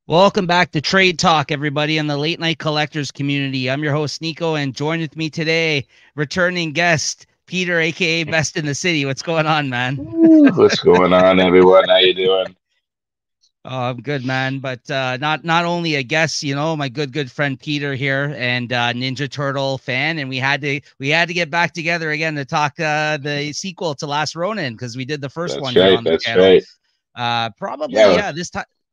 Welcome back to Trade Talk, everybody, in the late night collectors community. I'm your host, Nico, and joined with me today, returning guest, Peter, aka Best in the City. What's going on, man? Ooh, what's going on, everyone? How you doing? Oh, I'm good, man. But not only a guest, my good friend Peter here, and Ninja Turtle fan, and we had to get back together again to talk the sequel to Last Ronin because we did the first That's one here right. on the That's channel. right. Probably, Yeah, yeah,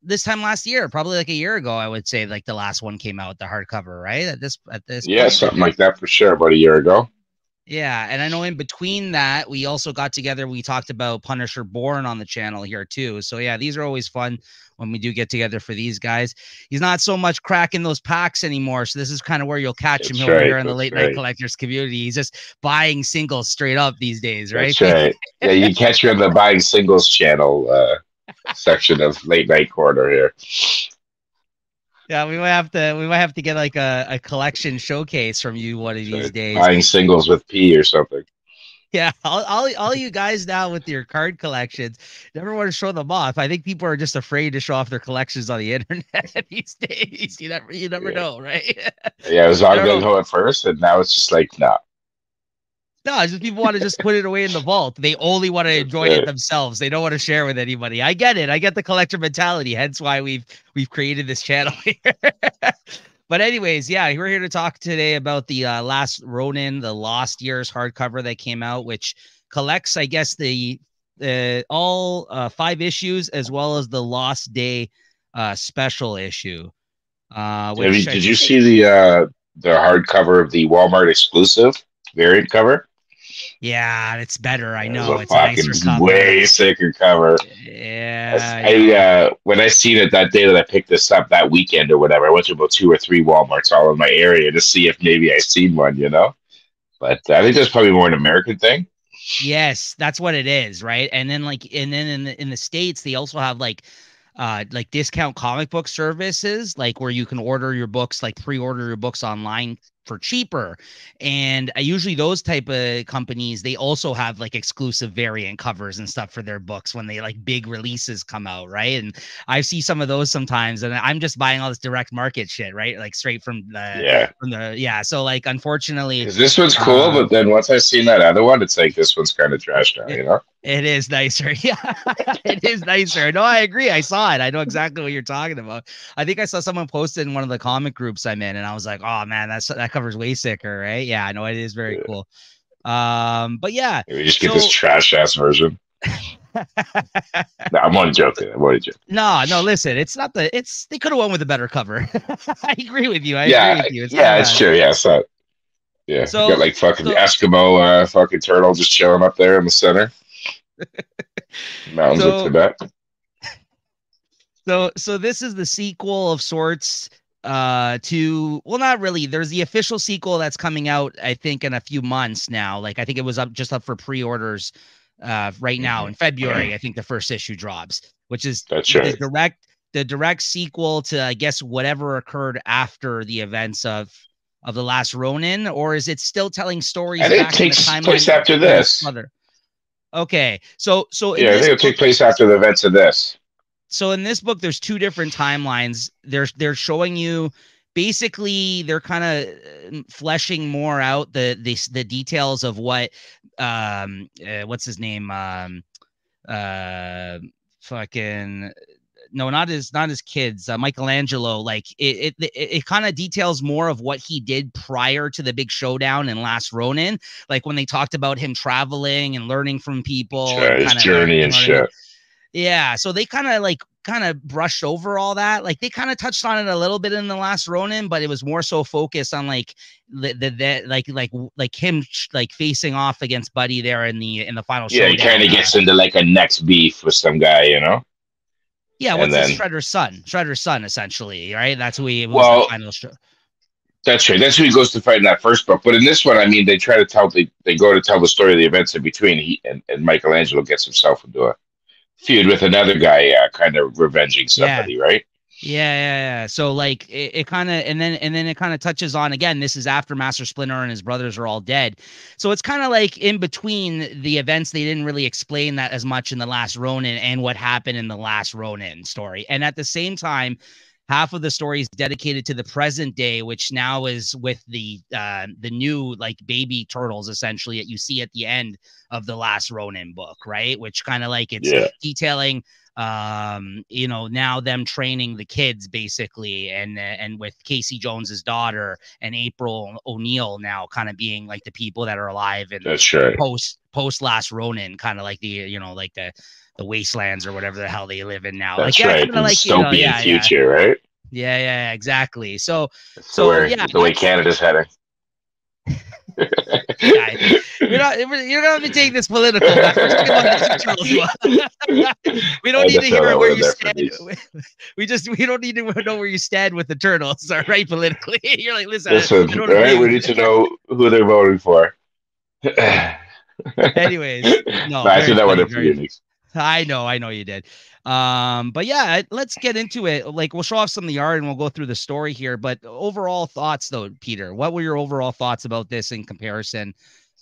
this time last year, probably like a year ago, I would say, like the last one came out, the hardcover, right? At this yeah, point. something like that for sure. About a year ago. Yeah, and I know in between that, we also got together. We talked about Punisher Born on the channel here too. So yeah, these are always fun when we do get together for these guys. He's not so much cracking those packs anymore, so this is kind of where you'll catch him That's over right. here in the That's late night right. collectors community. He's just buying singles straight up these days, right? That's right. Yeah, you can catch me on the buying singles channel section of late night corner here. Yeah, we might have to get like a collection showcase from you one of That's these right. days. Buying singles with P or something. Yeah, all you guys now with your card collections never want to show them off. I think people are just afraid to show off their collections on the internet these days. You never Yeah, know, right? yeah. It was I all don't gung know. ho at first, and now it's just like, nah. No, it's just people want to just put it away in the vault. They only want to That's enjoy it it. themselves. They don't want to share with anybody. I get it. I get the collector mentality. Hence why we've created this channel here. But anyways, yeah, we're here to talk today about the last Ronin, the Lost Years hardcover that came out, which collects, I guess, the all five issues as well as the Lost Day special issue. Which I Did you think see the hardcover of the Walmart exclusive variant cover? yeah, it's better. I It was know a it's a fucking nicer cover. way sicker cover. Yeah, I know. When I seen it that day that I picked this up that weekend or whatever, I went to about two or three WalMarts all in my area to see if maybe I seen one. But I think that's probably more an American thing. Yes, that's what it is, right? And then in the States, they also have like discount comic book services, like where you can order your books, like pre-order your books online for cheaper. And usually those type of companies, they also have like exclusive variant covers and stuff for their books when they like big releases come out, right? And I see some of those sometimes, and I'm just buying all this direct market shit, right? Like straight Yeah, from the yeah. So like unfortunately, because this one's cool, uh but then once I seen that other one, it's like this one's kind of trash now, it, you know? it is nicer. Yeah, it is nicer. No, I agree. I saw it. I know exactly what you're talking about. I think I saw someone posted in one of the comic groups I'm in, and I was like, oh man, that covers way sicker, right? Yeah, I know it is very Yeah. cool. But yeah, We just get this so trash ass version. No, I'm only joking. I'm only joking. no, listen, it's not they could have went with a better cover. I agree with you. I agree Yeah, with you. It's not yeah, it's bad. true. Yeah, it's not. Yeah, we got So like fucking so Eskimo fucking turtle just chilling up there in the center, mountains of so Tibet. so this is the sequel of sorts to, well, not really. There's the official sequel that's coming out, I think, in a few months now. Like I think it was up for pre-orders right now Hmm. in February. I think the first issue drops, which is That's the right. direct sequel to, I guess, whatever occurred after the events of the last Ronin. Or is it still telling I stories think it back in the takes place timeline after of his this. mother? Okay, so in Yeah, I this think it'll book, take place after the events of this. there's two different timelines. They're showing you, basically they're kind of fleshing more out the details of what what's his name, uh fucking, no, not his kids, Michelangelo. Like it kind of details more of what he did prior to the big showdown in Last Ronin, like when they talked about him traveling and learning from people Sure, and his kind of learn, journey you and know what I mean? shit. Yeah, so they kind of brushed over all that. Like they kind of touched on it a little bit in the last Ronin, but it was more so focused on like the like him like facing off against Buddy there in the final Yeah, he kind showdown. of gets into like a next beef with some guy, Yeah, and what's his then Shredder's son essentially, right? That's who he was the well, final show. that's right. That's who he goes to fight in that first book. But in this one, I mean, they go to tell the story of the events in between. And Michelangelo gets himself into a feud with another guy, kind of revenging Yeah. somebody, right? Yeah. So like it kind of, and then it kind of touches on, again, this is after Master Splinter and his brothers are all dead. So it's kind of like in between the events. They didn't really explain that as much in the last Ronin and what happened in the last Ronin story. And at the same time, half of the story is dedicated to the present day, which now is with the new like baby turtles essentially that you see at the end of the last Ronin book, right? Which kind of like it's Yeah, detailing now them training the kids basically, and with Casey Jones's daughter and April O'Neil now kind of being like the people that are alive and that's right. post last Ronin, kind of like like the wastelands or whatever the hell they live in now. Like, That's yeah, right. kind The of like, dystopian future, right? yeah, exactly. That's Yeah, the way Canada's heading. yeah, you're not to take this political, man. We're talking about Ninja Turtles. We I don't had need to to throw hear that where one in you there for stand. these. We don't need to know where you stand with the turtles, all right, politically. You're like, listen, Listen, I don't all agree right, we with need you. to know who they're voting for. Anyways, No, no, I very threw that one funny, in for you, very. Nick. I know you did. But yeah, let's get into it. Like, we'll show off some of the art and we'll go through the story here. But overall thoughts, though, Peter, what were your overall thoughts about this in comparison?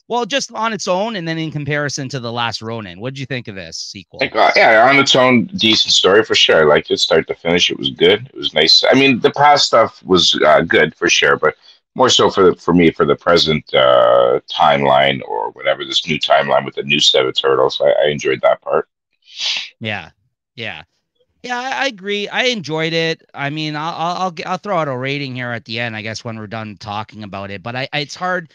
Well, just on its own, and then in comparison to the last Ronin, what did you think of this sequel? Like, yeah, on its own, decent story for sure. I liked it, start to finish. It was good. It was nice. I mean, the past stuff was good for sure, but more so for me for the present timeline or whatever this new timeline with the new set of turtles. I enjoyed that part. Yeah, yeah, yeah. I agree. I enjoyed it. I mean, I'll throw out a rating here at the end, I guess, when we're done talking about it. But it's hard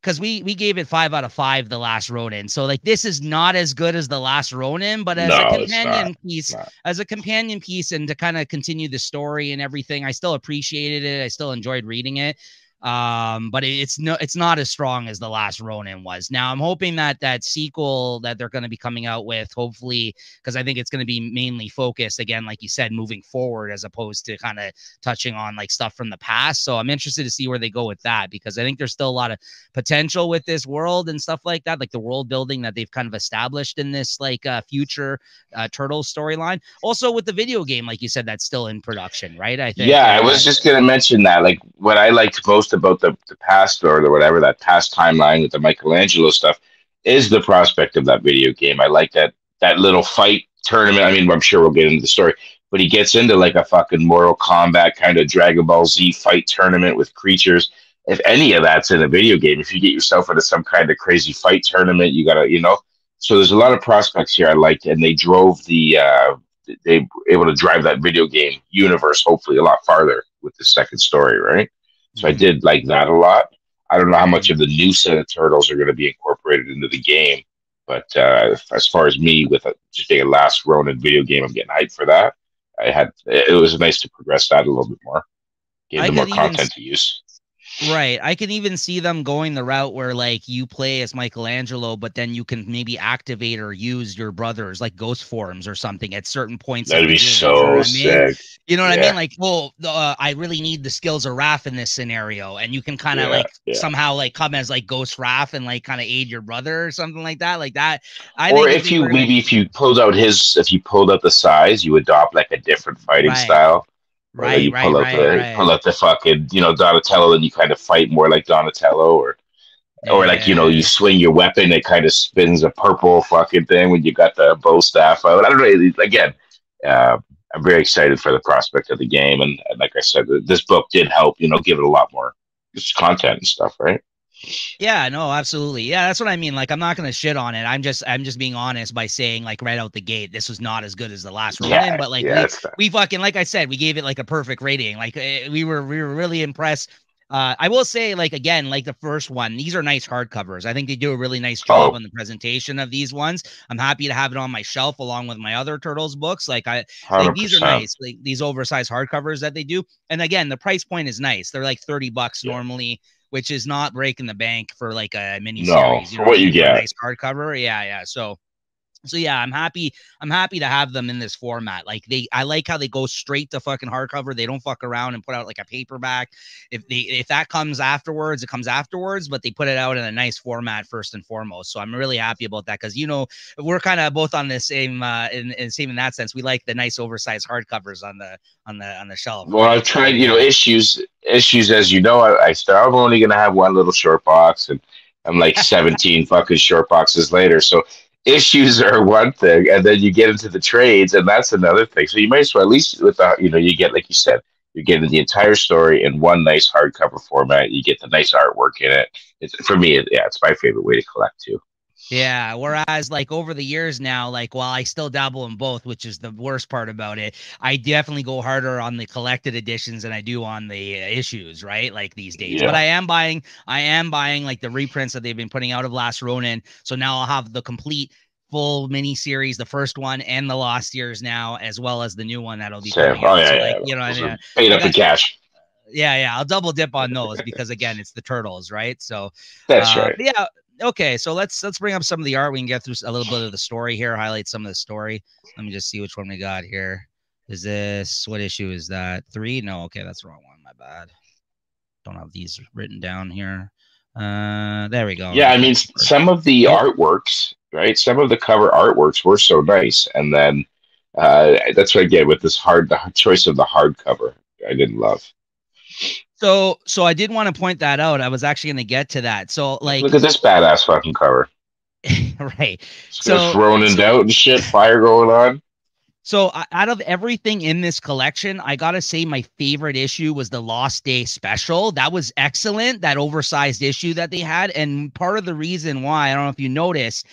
because we gave it 5 out of 5 the last Ronin. So like this is not as good as the last Ronin, but No, it's not. It's not. as a companion piece, and to kind of continue the story and everything, I still appreciated it. I still enjoyed reading it. But it's not as strong as the last Ronin was. Now I'm hoping that that sequel that they're going to be coming out with, hopefully, because I think it's going to be mainly focused again, like you said, moving forward as opposed to kind of touching on like stuff from the past. So I'm interested to see where they go with that, because I think there's still a lot of potential with this world and stuff like that, like the world building that they've kind of established in this like future Turtles storyline. Also with the video game, like you said, that's still in production, right? I think. Yeah, I was just gonna mention that. Like, what I liked most about the past or the whatever that past timeline with the Michelangelo stuff is the prospect of that video game. I like that little fight tournament. I mean, I'm sure we'll get into the story, but he gets into like a fucking Mortal Kombat kind of Dragon Ball Z fight tournament with creatures. If any of that's in a video game, if you get yourself into some kind of crazy fight tournament, you gotta, you know. So there's a lot of prospects here I liked, and they drove they were able to drive that video game universe hopefully a lot farther with the second story, right? So I Mhm. did like that a lot. I don't know how much Mhm. of the new set of turtles are going to be incorporated into the game, but as far as me with just being a last Ronin video game, I'm getting hyped for that. It was nice to progress that a little bit more, give I them more could even content to use. Right. I can even see them going the route where like you play as Michelangelo, but then you can maybe activate or use your brothers like ghost forms or something at certain points of That'd the be game. You know so what I mean? sick. You know what I mean? Yeah, Like, well, I really need the skills of Raph in this scenario, and you can kind of yeah, like yeah. somehow like come as like Ghost Raph and like kind of aid your brother or something like that. Like that. I Or think if if they you were gonna, maybe if you pulled out the size, you adopt like a different fighting right, style. Or like you pull out the fucking Donatello and you kind of fight more like Donatello, or like you Yeah. swing your weapon, it kind of spins a purple fucking thing when you got the bow staff out. I don't know. Again, uh, I'm very excited for the prospect of the game, and like I said, this book did help give it a lot more just content and stuff, right? Yeah, no, absolutely. Yeah, that's what I mean. Like, I'm not gonna shit on it. I'm just being honest by saying, like, right out the gate, this was not as good as the last Ronin. Yeah, But like, yeah, it's that. we fucking, like I said, we gave it like a perfect rating. Like, we were really impressed. I will say, like, again, like the first one, these are nice hardcovers. I think they do a really nice job Oh, on the presentation of these ones. I'm happy to have it on my shelf along with my other Turtles books. Like hundred these are percent. nice. Like these oversized hardcovers that they do. And again, the price point is nice. They're like $30 Yeah. normally, which is not breaking the bank for like a mini No, series. You know for what I what you mean? For a get. nice hardcover. Yeah, yeah. So yeah, I'm happy. I'm happy to have them in this format. I like how they go straight to fucking hardcover. They don't fuck around and put out like a paperback. If that comes afterwards, it comes afterwards. But they put it out in a nice format first and foremost. So I'm really happy about that, because we're kind of both on the same in same in that sense. We like the nice oversized hardcovers on the shelf, Well, I've right? tried, And issues as you know. I'm only gonna have one little short box, and I'm like 17 fucking short boxes later. So issues are one thing, and then you get into the trades, and that's another thing. So you might as well, at least with the, you get, like you said, you're getting the entire story in one nice hardcover format. You get the nice artwork in it. For me, yeah, it's my favorite way to collect too. Yeah. Whereas, like, over the years now, like, while I still dabble in both, which is the worst part about it, I definitely go harder on the collected editions than I do on the issues, right? Like these days. But Yeah, I am buying like the reprints that they've been putting out of Last Ronin. So now I'll have the complete full mini series, the first one and the Lost Years now, as well as the new one that'll be same. coming Oh out. yeah, So, yeah. like, you know, Those are paid I up in got, cash. yeah, I'll double dip on those because again, it's the turtles, right? So, That's right. but yeah, okay. So let's bring up some of the art. We can get through a little bit of the story here, highlight some of the story. Let me just see which one we got here. Is this what issue is that? 3? No, okay, that's the wrong one. My bad. Don't have these written down here. There we go. Yeah, I Looking mean, at the first. some of the Oh, artworks, right? Some of the cover artworks were so nice, and then that's what I get with the choice of the hardcover. I didn't love. so I did want to point that out. I was actually going to get to that. So Like, like, look at this badass fucking cover. right. It's So Ronin out and shit, fire going on. So out of everything in this collection, I gotta say my favorite issue was the Lost Day special. That was excellent. That oversized issue that they had, and part of the reason why I don't know if you noticed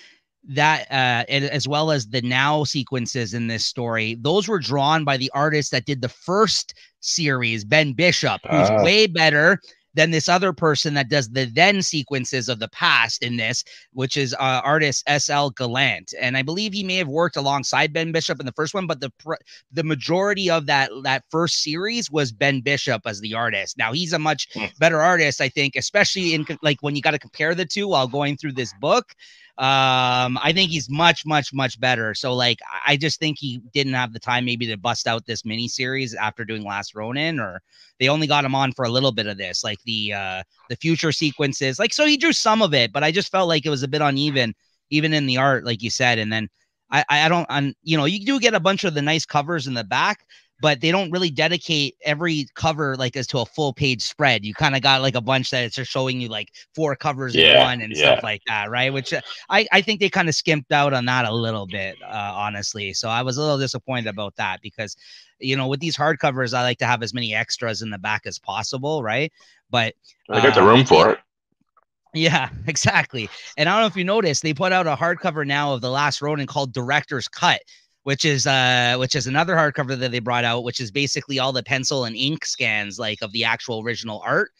that, as well as the now sequences in this story, those were drawn by the artist that did the first series, Ben Bishop, who's Ah, way better than this other person that does the then sequences of the past in this, which is artist S.L. Gallant. And I believe he may have worked alongside Ben Bishop in the first one, but the majority of that first series was Ben Bishop as the artist. Now he's a much better artist, I think, especially in like when you got to compare the two while going through this book. I think he's much better. So like I just think he didn't have the time maybe to bust out this mini series after doing Last Ronin, or they only got him on for a little bit of this, like the future sequences. Like, so he drew some of it, but I just felt like it was a bit uneven, even in the art, like you said. And then I don't, you know, you do get a bunch of the nice covers in the back, but they don't really dedicate every cover like as to a full page spread. You kind of got like a bunch that it's just showing you like 4 covers in yeah, one and stuff yeah. like that, right? Which I think they kind of skimped out on that a little bit, honestly. So I was a little disappointed about that because, you know, with these hardcovers, I like to have as many extras in the back as possible, right? But I got the room yeah, for it. yeah, exactly. And I don't know if you noticed, they put out a hardcover now of The Last Ronin called Director's Cut, which is another hardcover that they brought out, which is basically all the pencil and ink scans like of the actual original art.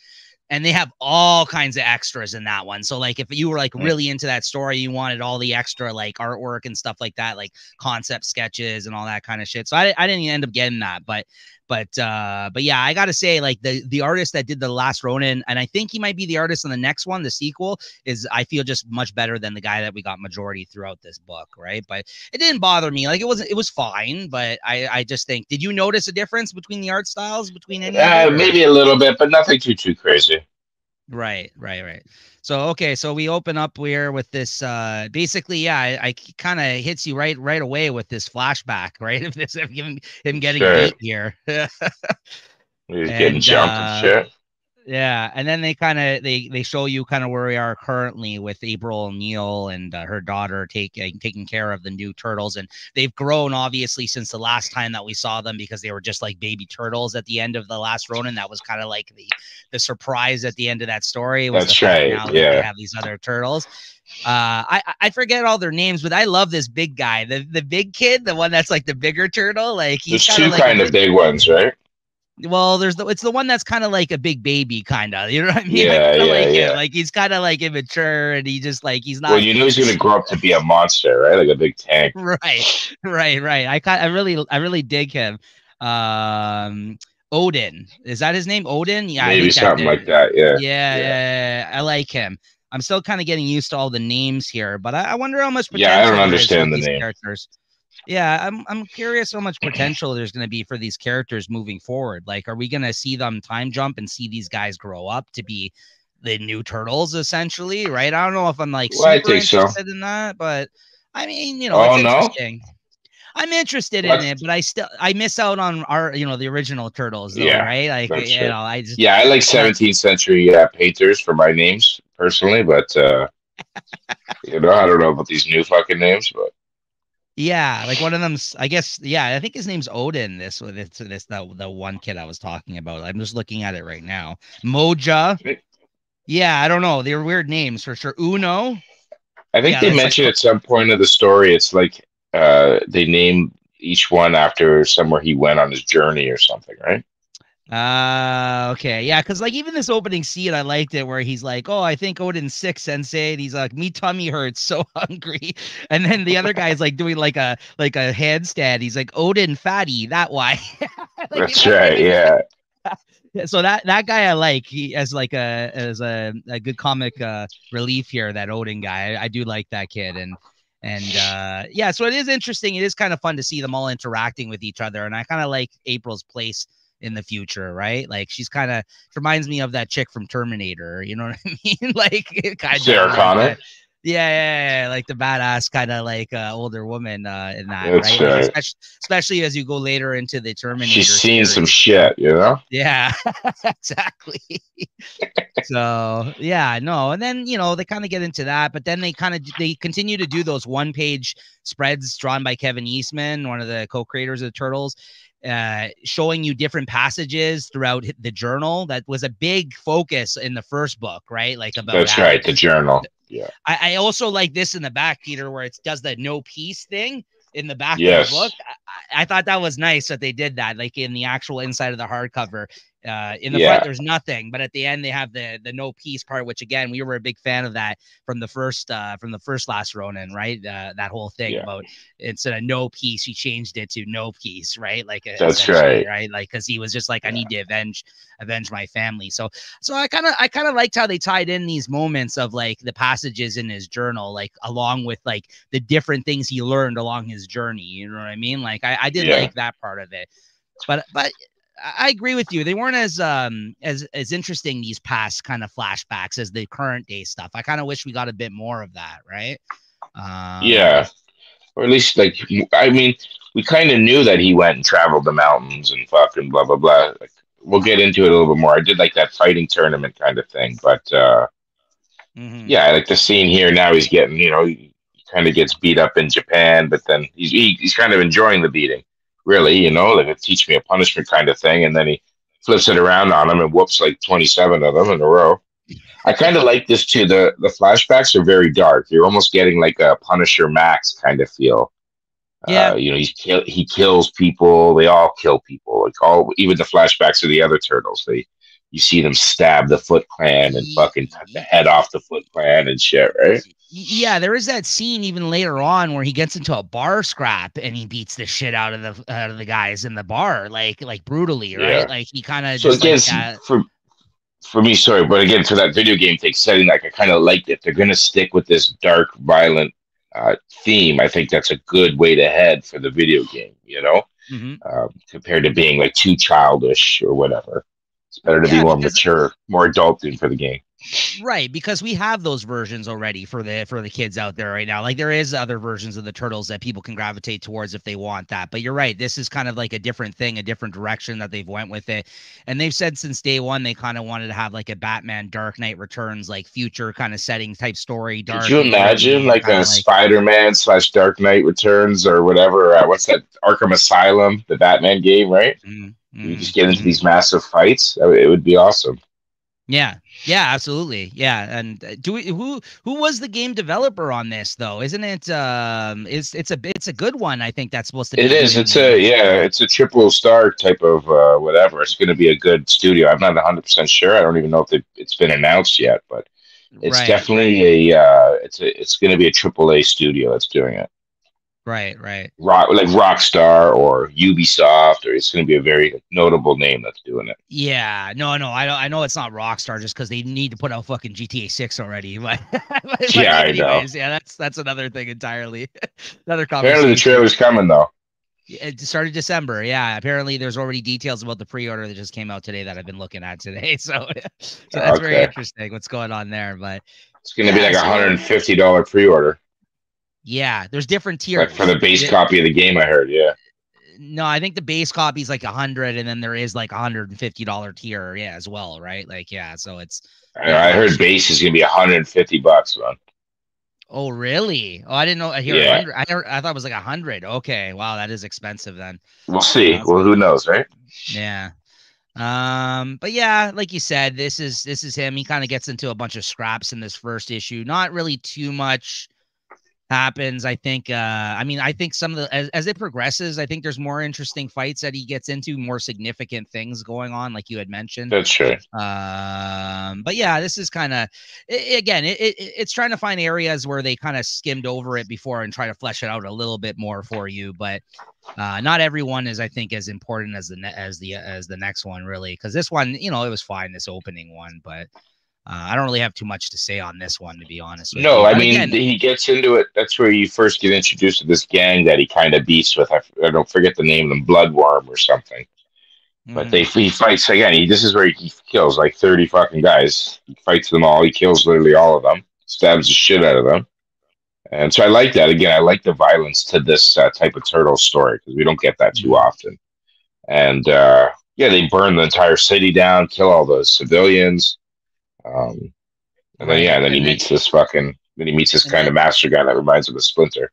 And they have all kinds of extras in that one. So like if you were like really into that story, you wanted all the extra like artwork and stuff like that, like concept sketches and all that kind of shit. So I didn't end up getting that, but yeah, I gotta say, like the artist that did the Last Ronin, and I think he might be the artist on the next one, the sequel, is I feel just much better than the guy that we got majority throughout this book, right? But it didn't bother me. Like it was fine, but I just think, did you notice a difference between the art styles between any of it, or? Maybe a little bit, but nothing too crazy. Right. So okay, so we open up here with this basically, yeah, I kind of hits you right away with this flashback, right? Of him getting Sure, beat here. he's getting And jumped and shit. yeah, and then they kind of they show you kind of where we are currently with April O'Neil and her daughter taking care of the new turtles, and they've grown obviously since the last time that we saw them because they were just like baby turtles at the end of the Last Ronin. That was kind of like the surprise at the end of that story was the That's fact right. now that they Yeah, have these other turtles. I forget all their names, but I love this big guy, the big kid, the one that's like the bigger turtle. Like he's there's kind of two like a kind of bit. big ones, right? Well, it's the one that's kind of like a big baby, kind of. You know what I mean? I Yeah, kind of yeah, like him. yeah. Like he's kind of like immature, and he just like he's Well, not you know he's gonna grow up to be a monster, right? Like a big tank. right, right. I really dig him. Um, Odin, is that his name? Odin? Yeah, I Maybe think that. something like that. Yeah, yeah, Yeah, I like him. I'm still kind of getting used to all the names here, but I wonder how much yeah. I don't potential there is with understand the these name. characters. Yeah, I'm curious how much potential there's going to be for these characters moving forward. Like, are we going to see them time jump and see these guys grow up to be the new turtles, essentially? Right? I don't know if I'm like Well, I super think so. interested in that, but I mean, you know, it's Oh no, interesting. I'm interested in what? it, but I miss out on our, you know, the original turtles, though, Yeah, right? Like, that's you true. know, I just Yeah, I like like 17th century painters for my names personally, but You know, I don't know about these new fucking names, but Yeah, like one of them's, I guess, yeah, I think his name's Odin. This the one kid I was talking about. I'm just looking at it right now. Moja. Yeah, I don't know. They're weird names for sure. Uno. I think Yeah, they that's like mentioned at some point of the story, it's like they name each one after somewhere he went on his journey or something, right? okay. Yeah, because like even this opening scene, I liked it where he's like, "Oh, I think Odin's sick, Sensei," and he's like, "Me tummy hurts, so hungry." And then the other guy's like doing like a handstand. He's like, "Odin fatty, that why?" Like That's that's like right. a Yeah, yeah, so that guy I like, he as like a good comic relief here, that Odin guy. I do like that kid. And yeah, so it is interesting. It is kind of fun to see them all interacting with each other, and I kind of like April's place in the future, right? Like she's kind of reminds me of that chick from Terminator, you know what I mean? Like it kind Sarah of like Connor. yeah, like the badass kind of like older woman in that, That's right? Like right. especially as you go later into the She's Terminator seen some series, you know? shit, you know. Yeah, exactly. So yeah, no, and then they kind of get into that, but then they continue to do those one-page spreads drawn by Kevin Eastman, one of the co-creators of the Turtles, showing you different passages throughout the journal. That was a big focus in the first book, right? Like about That's Adam, right. The because journal. Yeah. I also like this in the back, Peter, where it does the no peace thing in the back of the book. Yes. I thought that was nice that they did that, like in the actual inside of the hardcover. In the front, Yeah. there's nothing, but at the end, they have the no peace part, which again, we were a big fan of that from the first Last Ronin, right? That whole thing Yeah. about instead of no peace, he changed it to no peace, right? Like That's essentially, right. right? Like because he was just like, I Yeah. need to avenge my family. So I kind of liked how they tied in these moments of like the passages in his journal, like along with like the different things he learned along his journey. You know what I mean? Like I did Yeah. like that part of it, but I agree with you. They weren't as interesting, these past kind of flashbacks, as the current day stuff. I kind of wish we got a bit more of that, right? Um, Yeah. Or at least, like, I mean, we kind of knew that he went and traveled the mountains and fucking blah blah blah. Like, we'll get into it a little bit more. I did like that fighting tournament kind of thing, but mhm. yeah, I like the scene here now. He's getting, he kind of gets beat up in Japan, but then he's kind of enjoying the beating, really, like a teach me a punishment kind of thing, and then he flips it around on him and whoops like 27 of them in a row. I kind of like this too. The flashbacks are very dark. You're almost getting like a Punisher Max kind of feel. Yeah. He kills people. They all kill people. Like even the flashbacks of the other turtles. You see them stab the Foot Clan and fucking cut the head off the Foot Clan and shit, right? Yeah, there is that scene even later on where he gets into a bar scrap and he beats the shit out of the guys in the bar, like brutally, right? Yeah. Like he kind of So just again, like yeah. for me, sorry, but again, for that video game thing setting, like I kind of like that they're gonna stick with this dark, violent theme. I think that's a good way to head for the video game. Mhm. Compared to being like too childish or whatever. It's better to be Yeah, more because mature, more adult theme for the game. right, because we have those versions already for the kids out there right now. Like there is other versions of the Turtles that people can gravitate towards if they want that. But you're right, this is kind of like a different thing, a different direction that they've went with it. And they've said since day one they kind of wanted to have like a Batman Dark Knight Returns, like future kind of setting type story, Could dark you and imagine gritty and like kind a of like Spider-Man / Dark Knight Returns or whatever? What's that? Arkham Asylum, the Batman game, right? mm, You mm, just get into mm. these massive fights. It would be awesome. Yeah. Yeah, absolutely. Yeah, and who was the game developer on this though? Isn't it it's a good one, I think, that's supposed to It be is. doing It's a these. yeah. It's a triple star type of whatever. It's going to be a good studio. I'm not 100% sure. I don't even know if it's been announced yet, but it's Right, definitely it's going to be a triple A studio that's doing it. right. Rockstar or Ubisoft, or it's going to be a very notable name that's doing it. Yeah, no, I know it's not Rockstar just because they need to put out fucking GTA 6 already. But, but Yeah, I know. anyways, yeah, that's another thing entirely. Another Apparently, the conversation. trailer's coming though. It started December. Yeah, apparently there's already details about the pre-order that just came out today that I've been looking at today. So that's very Okay, interesting what's going on there. But it's going to be yeah, like a so $150 pre-order, yeah, there's different like for tiers. the base copy of the game. I heard. Yeah, No, I think the base copy is like 100, and then there is like $150 tier, yeah, as well, right? Like, yeah, so it's I yeah, heard base is going to be $150, man. Oh, really? Oh, I didn't know. I hear a Yeah, hundred. I thought it was like 100. Okay, wow, that is expensive then. we'll see. That's Well, who knows, right? yeah. But yeah, like you said, this is him. He kind of gets into a bunch of scraps in this first issue. Not really too much happens. I think I mean, I think some of the as it progresses, I think there's more interesting fights that he gets into, more significant things going on, like you had mentioned. That's true. But yeah, this is kind of again, it's trying to find areas where they kind of skimmed over it before and try to flesh it out a little bit more for you. But not everyone is, I think, as important as the next one, really, because this one, you know, it was fine, this opening one, but I don't really have too much to say on this one, to be honest with No, you. I But mean again, he gets into it. That's where you first get introduced to this gang that he kind of beats with. I don't forget the name of them, Bloodworm or something. But mhm, he fights again. This is where he kills like 30 fucking guys. He fights them all. He kills literally all of them. Stabs the shit out of them. And so I like that. Again, I like the violence to this type of turtle story because we don't get that too mhm. often. And yeah, they burn the entire city down, kill all the civilians. Um, and then yeah, Right, and then he meets this fucking. Then he meets this and kind then of master guy that reminds him of Splinter.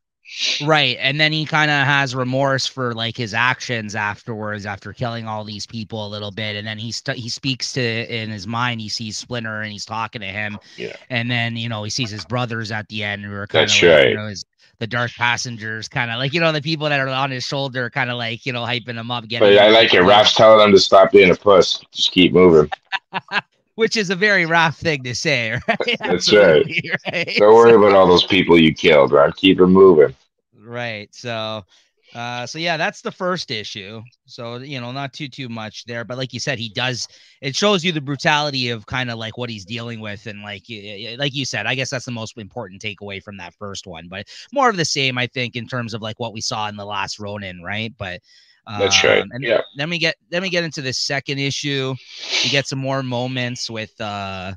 right, and then he kind of has remorse for like his actions afterwards, after killing all these people a little bit, and then he speaks to in his mind. He sees Splinter and he's talking to him, Yeah, and then you know he sees his brothers at the end who are kind of that's like, you right. know, his the dark passengers, kind of like, you know, the people that are on his shoulder, kind of like, you know, hyping him up, getting But him I to like it. believe, Raph's telling him to stop being a puss. Just keep moving. which is a very rough thing to say, right? That's right. Absolutely, right. Don't So worry about all those people you killed, right? Keep it moving. right. So yeah, that's the first issue. So, you know, not too much there, but like you said, it shows you the brutality of kind of like what he's dealing with, and like you said, I guess that's the most important takeaway from that first one, but more of the same, I think, in terms of like what we saw in the last Ronin, right? But That's right. and Yeah. then we get into this second issue. We get some more moments with the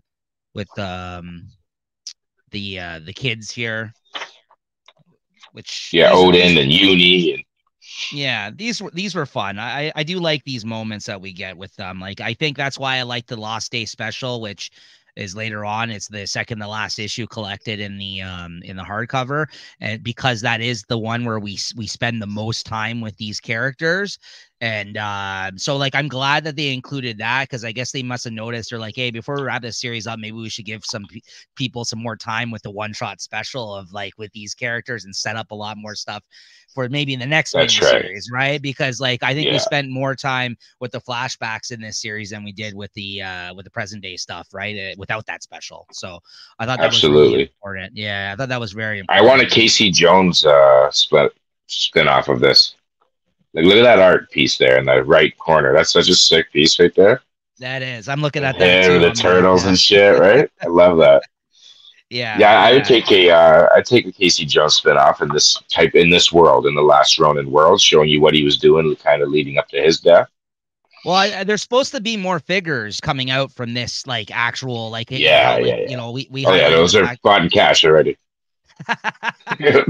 kids here, which Yeah, Odin and Uni and yeah, these were fun. I do like these moments that we get with them. Like, I think that's why I like the Lost Day special, which is later on. It's the second to last issue collected in the hardcover, and because that is the one where we spend the most time with these characters. And so like I'm glad that they included that, because I guess they must have noticed, they're like, hey, before we wrap this series up, maybe we should give some people some more time with the one shot special of like with these characters and set up a lot more stuff for maybe in the next that's mini right. series, right? Because like I think we Yeah, spent more time with the flashbacks in this series than we did with the present day stuff, right? Without that special. So I thought that was really absolutely. important. Yeah, I thought that was very I want a important. Casey Jones spin off of this. Like, look at that art piece there in the right corner. That's such a sick piece right there. That is. I'm looking With at that him, too. the I'm like, turtles and shit, right? I love that. yeah, Yeah, yeah. I'd take a Casey Jones spinoff in this world, in the last Ronin world, showing you what he was doing, kind of leading up to his death. Well, there's supposed to be more figures coming out from this, like actual, like Yeah, how, like, yeah, you yeah. know, we Oh yeah, highlighted those the are fact. bought in cash already.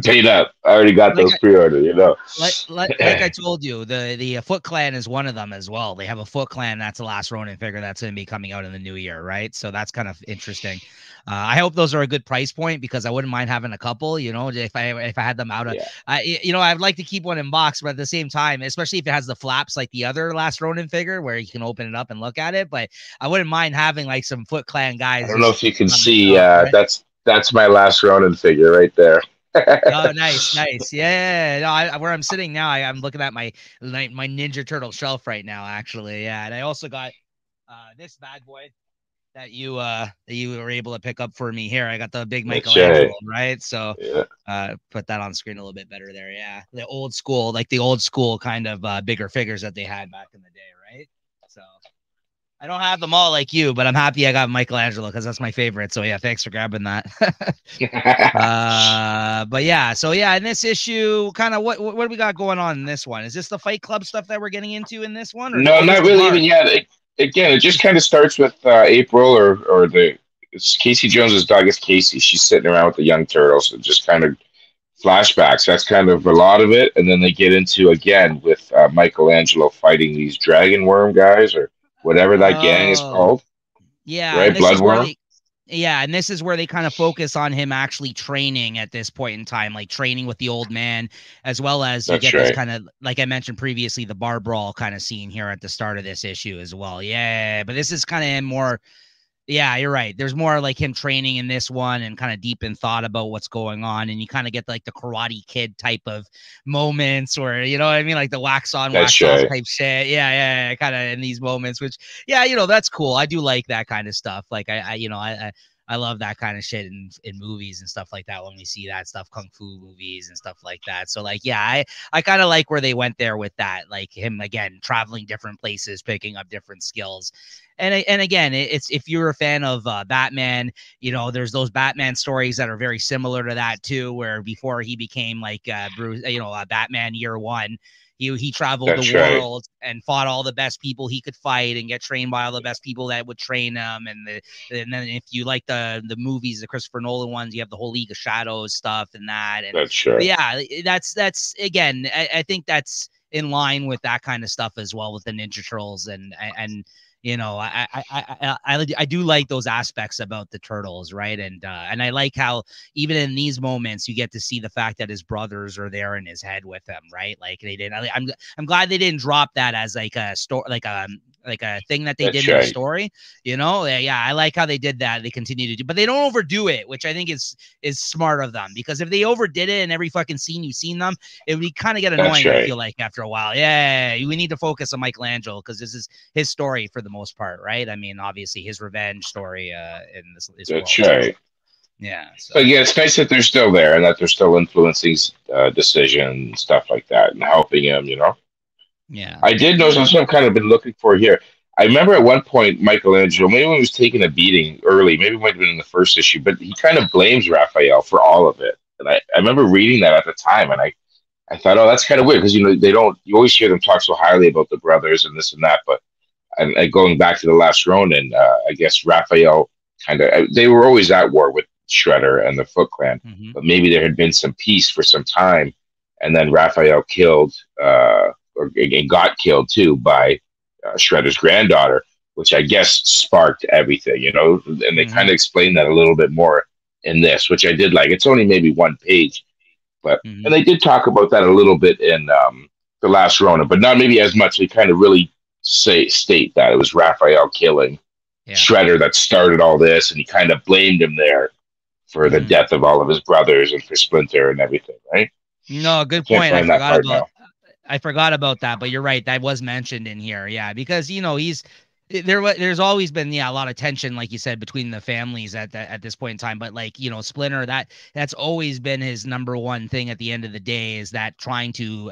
Paid up. I already got like those pre-ordered. like I told you, the Foot Clan is one of them as well. They have a Foot Clan, that's the last Ronin figure that's going to be coming out in the new year, right? So that's kind of interesting. I hope those are a good price point, because I wouldn't mind having a couple. You know, if I had them out of, Yeah. you know, I'd like to keep one in box, but at the same time, especially if it has the flaps like the other last Ronin figure where you can open it up and look at it. But I wouldn't mind having like some Foot Clan I guys don't know just if you can on the see. shelf, right? That's my last Ronin figure right there. Oh, nice, nice. Yeah. No, where I'm sitting now, I'm looking at my Ninja Turtle shelf right now, actually. Yeah, and I also got this bad boy that you were able to pick up for me here. I got the big That's right. Michelangelo, right? So Yeah. put that on screen a little bit better there. Yeah, the old school kind of bigger figures that they had back in the day, right? So I don't have them all like you, but I'm happy I got Michelangelo because that's my favorite. So yeah, thanks for grabbing that. But yeah, so yeah, in this issue, kind of what do we got going on in this one? Is this the Fight Club stuff that we're getting into in this one, or No, oh, this not is really. Mark? Even yet. Again, it just kind of starts with April or the it's Casey Jones's dog is Casey. She's sitting around with the young turtles. And just kind of flashbacks. That's kind of a lot of it, and then they get into again with Michelangelo fighting these dragon worm guys or whatever that gang is Oh, called, yeah, and right? this is where Bloodworm. Yeah, and this is where they kind of focus on him actually training at this point in time, like training with the old man, as well as you That's get this right. kind of, like I mentioned previously, the bar brawl kind of scene here at the start of this issue as well. Yeah, but this is kind of him more. Yeah, you're right. There's more like him training in this one and kind of deep in thought about what's going on. And you kind of get like the Karate Kid type of moments where, you know what I mean? Like the wax on, That's wax off right. type shit. Yeah. Kind of in these moments, which, yeah, that's cool. I do like that kind of stuff. Like, I love that kind of shit in movies and stuff like that when we see that stuff, kung fu movies and stuff like that. So, like, yeah, I kind of like where they went there with that. Like him, again, traveling different places, picking up different skills and again, it's if you're a fan of Batman, there's those Batman stories that are very similar to that too, where before he became like Bruce, Batman Year One, he traveled the That's right. world and fought all the best people he could fight and get trained by all the best people that would train him. And then if you like the movies, the Christopher Nolan ones, you have the whole League of Shadows stuff and that. And That's but right. yeah, that's again, I think that's in line with that kind of stuff as well with the Ninja Turtles and I do like those aspects about the turtles, right? And I like how even in these moments you get to see the fact that his brothers are there in his head with him, right? Like they didn't. I'm glad they didn't drop that as like a story, like a thing that they did That's in the right. story. Yeah, I like how they did that. They continue to do, but they don't overdo it, which I think is smart of them. Because if they overdid it in every fucking scene you've seen them, it would kind of get That's annoying. I right. feel like after a while, yeah, we need to focus on Michelangelo because this is his story for the most part, right? I mean, obviously his revenge story in this That's world. So right. yeah, so But yeah, it's nice that they're still there and that they're still influencing decisions, stuff like that, and helping him. yeah, I did know yeah, something I've kind of been looking for here. I remember at one point Michelangelo, maybe when he was taking a beating early, maybe it might have been in the first issue, but he kind of blames Raphael for all of it. And I remember reading that at the time, and I thought, oh, that's kind of weird because they don't. You always hear them talk so highly about the brothers and this and that, but and going back to the last Ronin, I guess Raphael kind of they were always at war with Shredder and the Foot Clan, mm-hmm, but maybe there had been some peace for some time, and then Raphael killed and got killed too by Shredder's granddaughter, which I guess sparked everything. And they kind mm-hmm, of explained that a little bit more in this, which I did like. It's only maybe one page, but and mm-hmm. they did talk about that a little bit in the last Ronin, but not maybe as much. They kind of really state that it was Raphael killing Yeah, Shredder that started all this, and he kind of blamed him there for the mm-hmm. death of all of his brothers and for Splinter and everything, right? No, I good can't point. find that part now. I forgot about that, but you're right. That was mentioned in here. Yeah, because he's there's always been a lot of tension, like you said, between the families at this point in time. But like Splinter, that's always been his number one thing at the end of the day is that trying to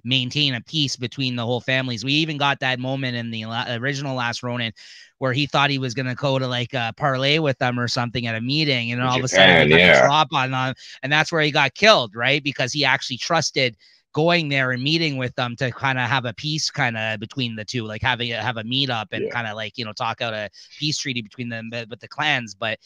maintain a peace between the whole families. We even got that moment in the original Last Ronin where he thought he was gonna go to like parlay with them or something at a meeting, and then In all of a sudden they Japan, got the yeah, drop on them, and that's where he got killed, right? Because he actually trusted going there and meeting with them to kind of have a peace kind of between the two, like have a meetup and yeah, kind of like talk out a peace treaty between them with the clans. But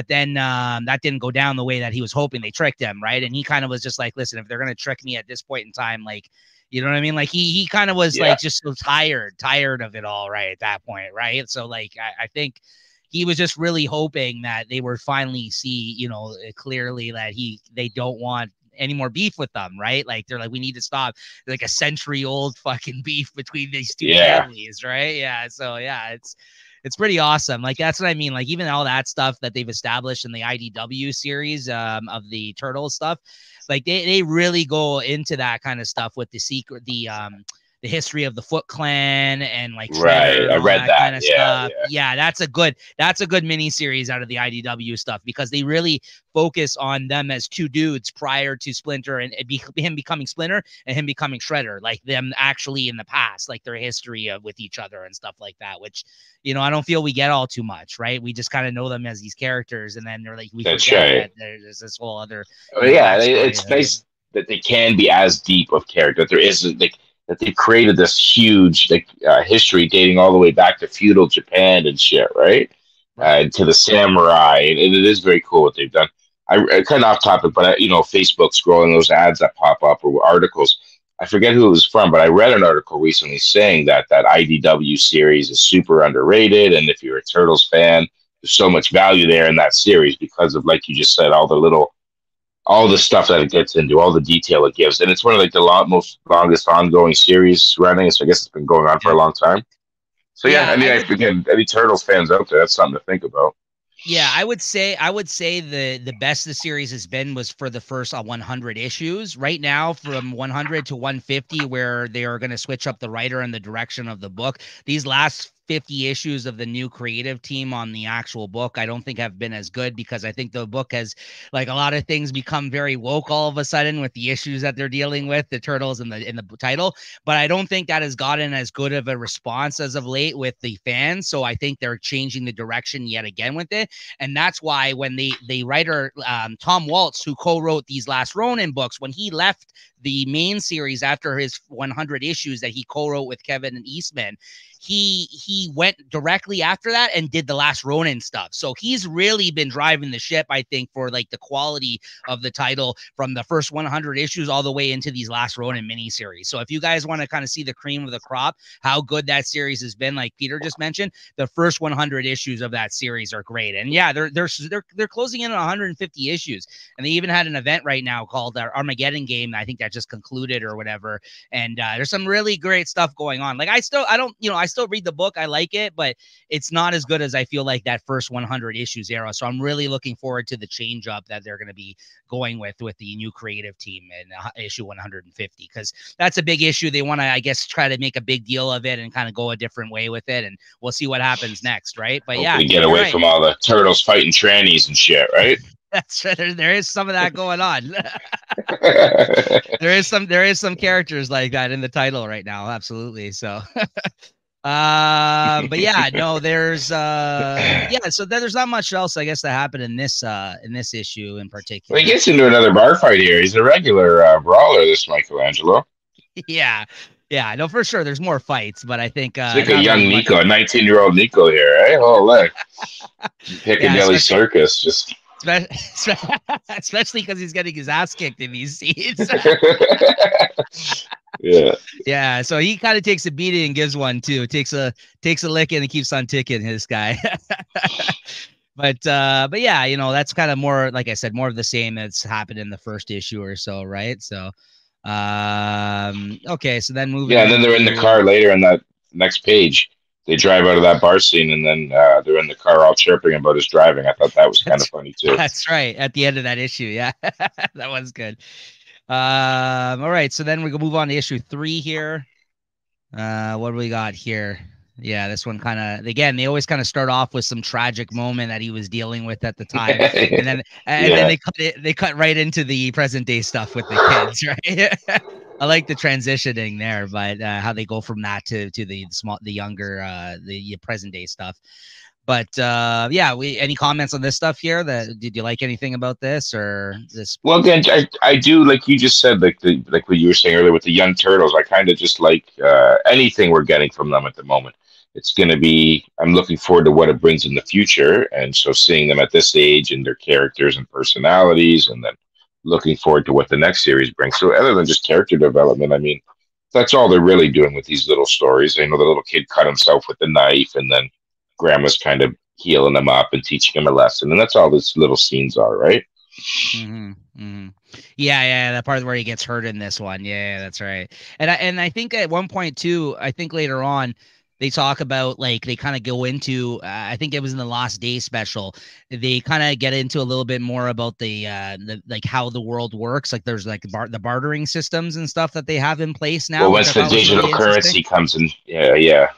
then that didn't go down the way that he was hoping. They tricked him, right? And he kind of was just like, listen, if they're gonna trick me at this point in time, like you know what I mean? Like he kind of was yeah, like just so tired of it all, right? At that point, right? So like I think he was just really hoping that they would finally see, clearly that they don't want any more beef with them, right? Like they're like, we need to stop like a century old fucking beef between these two yeah. families, right? Yeah. So yeah, it's pretty awesome. Like that's what I mean. Like even all that stuff that they've established in the IDW series of the turtle stuff, like they really go into that kind of stuff with the history of the Foot Clan and like Shredder Right. and I all read that that. kind of Yeah, stuff. yeah. Yeah, that's a good mini series out of the IDW stuff because they really focus on them as two dudes prior to Splinter and him becoming Splinter and him becoming Shredder, like them actually in the past, like their history with each other and stuff like that, which I don't feel we get all too much, right? We just kind of know them as these characters, and then they're like we That's forget right. that there's this whole other, Yeah, backstory. it's nice that they can be as deep of character. That there isn't like that they created this huge history dating all the way back to feudal Japan and shit, right? Right. To the samurai, and it is very cool what they've done. I kind of off topic, but Facebook scrolling those ads that pop up or articles. I forget who it was from, but I read an article recently saying that IDW series is super underrated, and if you're a Turtles fan, there's so much value there in that series because of, like you just said, all the stuff that it gets into, all the detail it gives, and it's one of like the most longest ongoing series running. So I guess it's been going on for a Yeah. long time. So yeah, Yeah, I mean, I I would forget any Turtles fans out there. That's something to think about. Yeah, I would say the best the series has been was for the first 100 issues. Right now, from 100 to 150, where they are going to switch up the writer and the direction of the book. These last 50 issues of the new creative team on the actual book, I don't think have been as good because I think the book has, like a lot of things, become very woke all of a sudden with the issues that they're dealing with, the turtles in the title. But I don't think that has gotten as good of a response as of late with the fans. So I think they're changing the direction yet again with it. And that's why when the writer Tom Waltz, who co-wrote these last Ronin books, when he left the main series after his 100 issues that he co-wrote with Kevin and Eastman, he went directly after that and did the last Ronin stuff. So he's really been driving the ship, I think, for like the quality of the title from the first 100 issues all the way into these last Ronin miniseries. So if you guys want to kind of see the cream of the crop, how good that series has been, like Peter just mentioned, the first 100 issues of that series are great. And yeah, they're closing in on 150 issues, and they even had an event right now called Armageddon Game. I think that just concluded or whatever. And there's some really great stuff going on. Like I still read the book. I like it, but it's not as good as I feel like that first 100 issues era. So I'm really looking forward to the change up that they're going to be going with the new creative team in issue 150, because that's a big issue. They want to, I guess, try to make a big deal of it and kind of go a different way with it, and we'll see what happens next, right? But yeah, Hopefully, get you're away right. from all the turtles fighting trannies and shit, right? That's right. There is some of that going on. There is some characters like that in the title right now. Absolutely. So but yeah, no, there's yeah, so there's not much else, I guess, that happened in this issue in Well, he particular. gets into another bar fight here. He's a regular brawler, this Michelangelo. Yeah. Yeah, no, for sure there's more fights, but I think It's like a not really young much. Nico, a 19-year-old Nico here, right? Holy, Yeah, Piccadilly Circus, just. especially because he's getting his ass kicked in these scenes. Yeah. Yeah, so he kind of takes a beating and gives one too. Takes a licking and keeps on ticking, his guy. But yeah, that's kind of more, like I said, more of the same that's happened in the first issue or so, right? So okay, so then moving Yeah, and then they're in the into car later in that next page. They drive out of that bar scene, and then they're in the car all chirping about his driving. I thought that was kind of that's funny too. that's right, at the end of that issue. Yeah. That was good. All right, so then we can move on to issue 3 here. What do we got here? Yeah, this one kind of, again, they always kind of start off with some tragic moment that he was dealing with at the time, and then Yeah, they cut right into the present day stuff with the kids, right? I like the transitioning there, but how they go from that to the younger the present day stuff. But yeah, we any comments on this stuff here? That did you like anything about this or this? well, again, I do, like you just said, like what you were saying earlier with the young turtles. I kind of just like anything we're getting from them at the moment. It's going to be. I'm looking forward to what it brings in the future, and so seeing them at this age and their characters and personalities, and then looking forward to what the next series brings. So, other than just character development, I mean, that's all they're really doing with these little stories. I know the little kid cut himself with the knife, and then grandma's kind of healing him up and teaching him a lesson, and that's all these little scenes are, right? Mm-hmm. Mm-hmm. Yeah, yeah, that part where he gets hurt in this one. Yeah, that's right. And I think at one point too, I think later on they talk about, like, they kind of go into I think it was in the Lost Day special. They kind of get into a little bit more about the like how the world works. Like there's like the bartering systems and stuff that they have in place Well, now, which I once the thought was digital really interesting. currency comes in, yeah, yeah,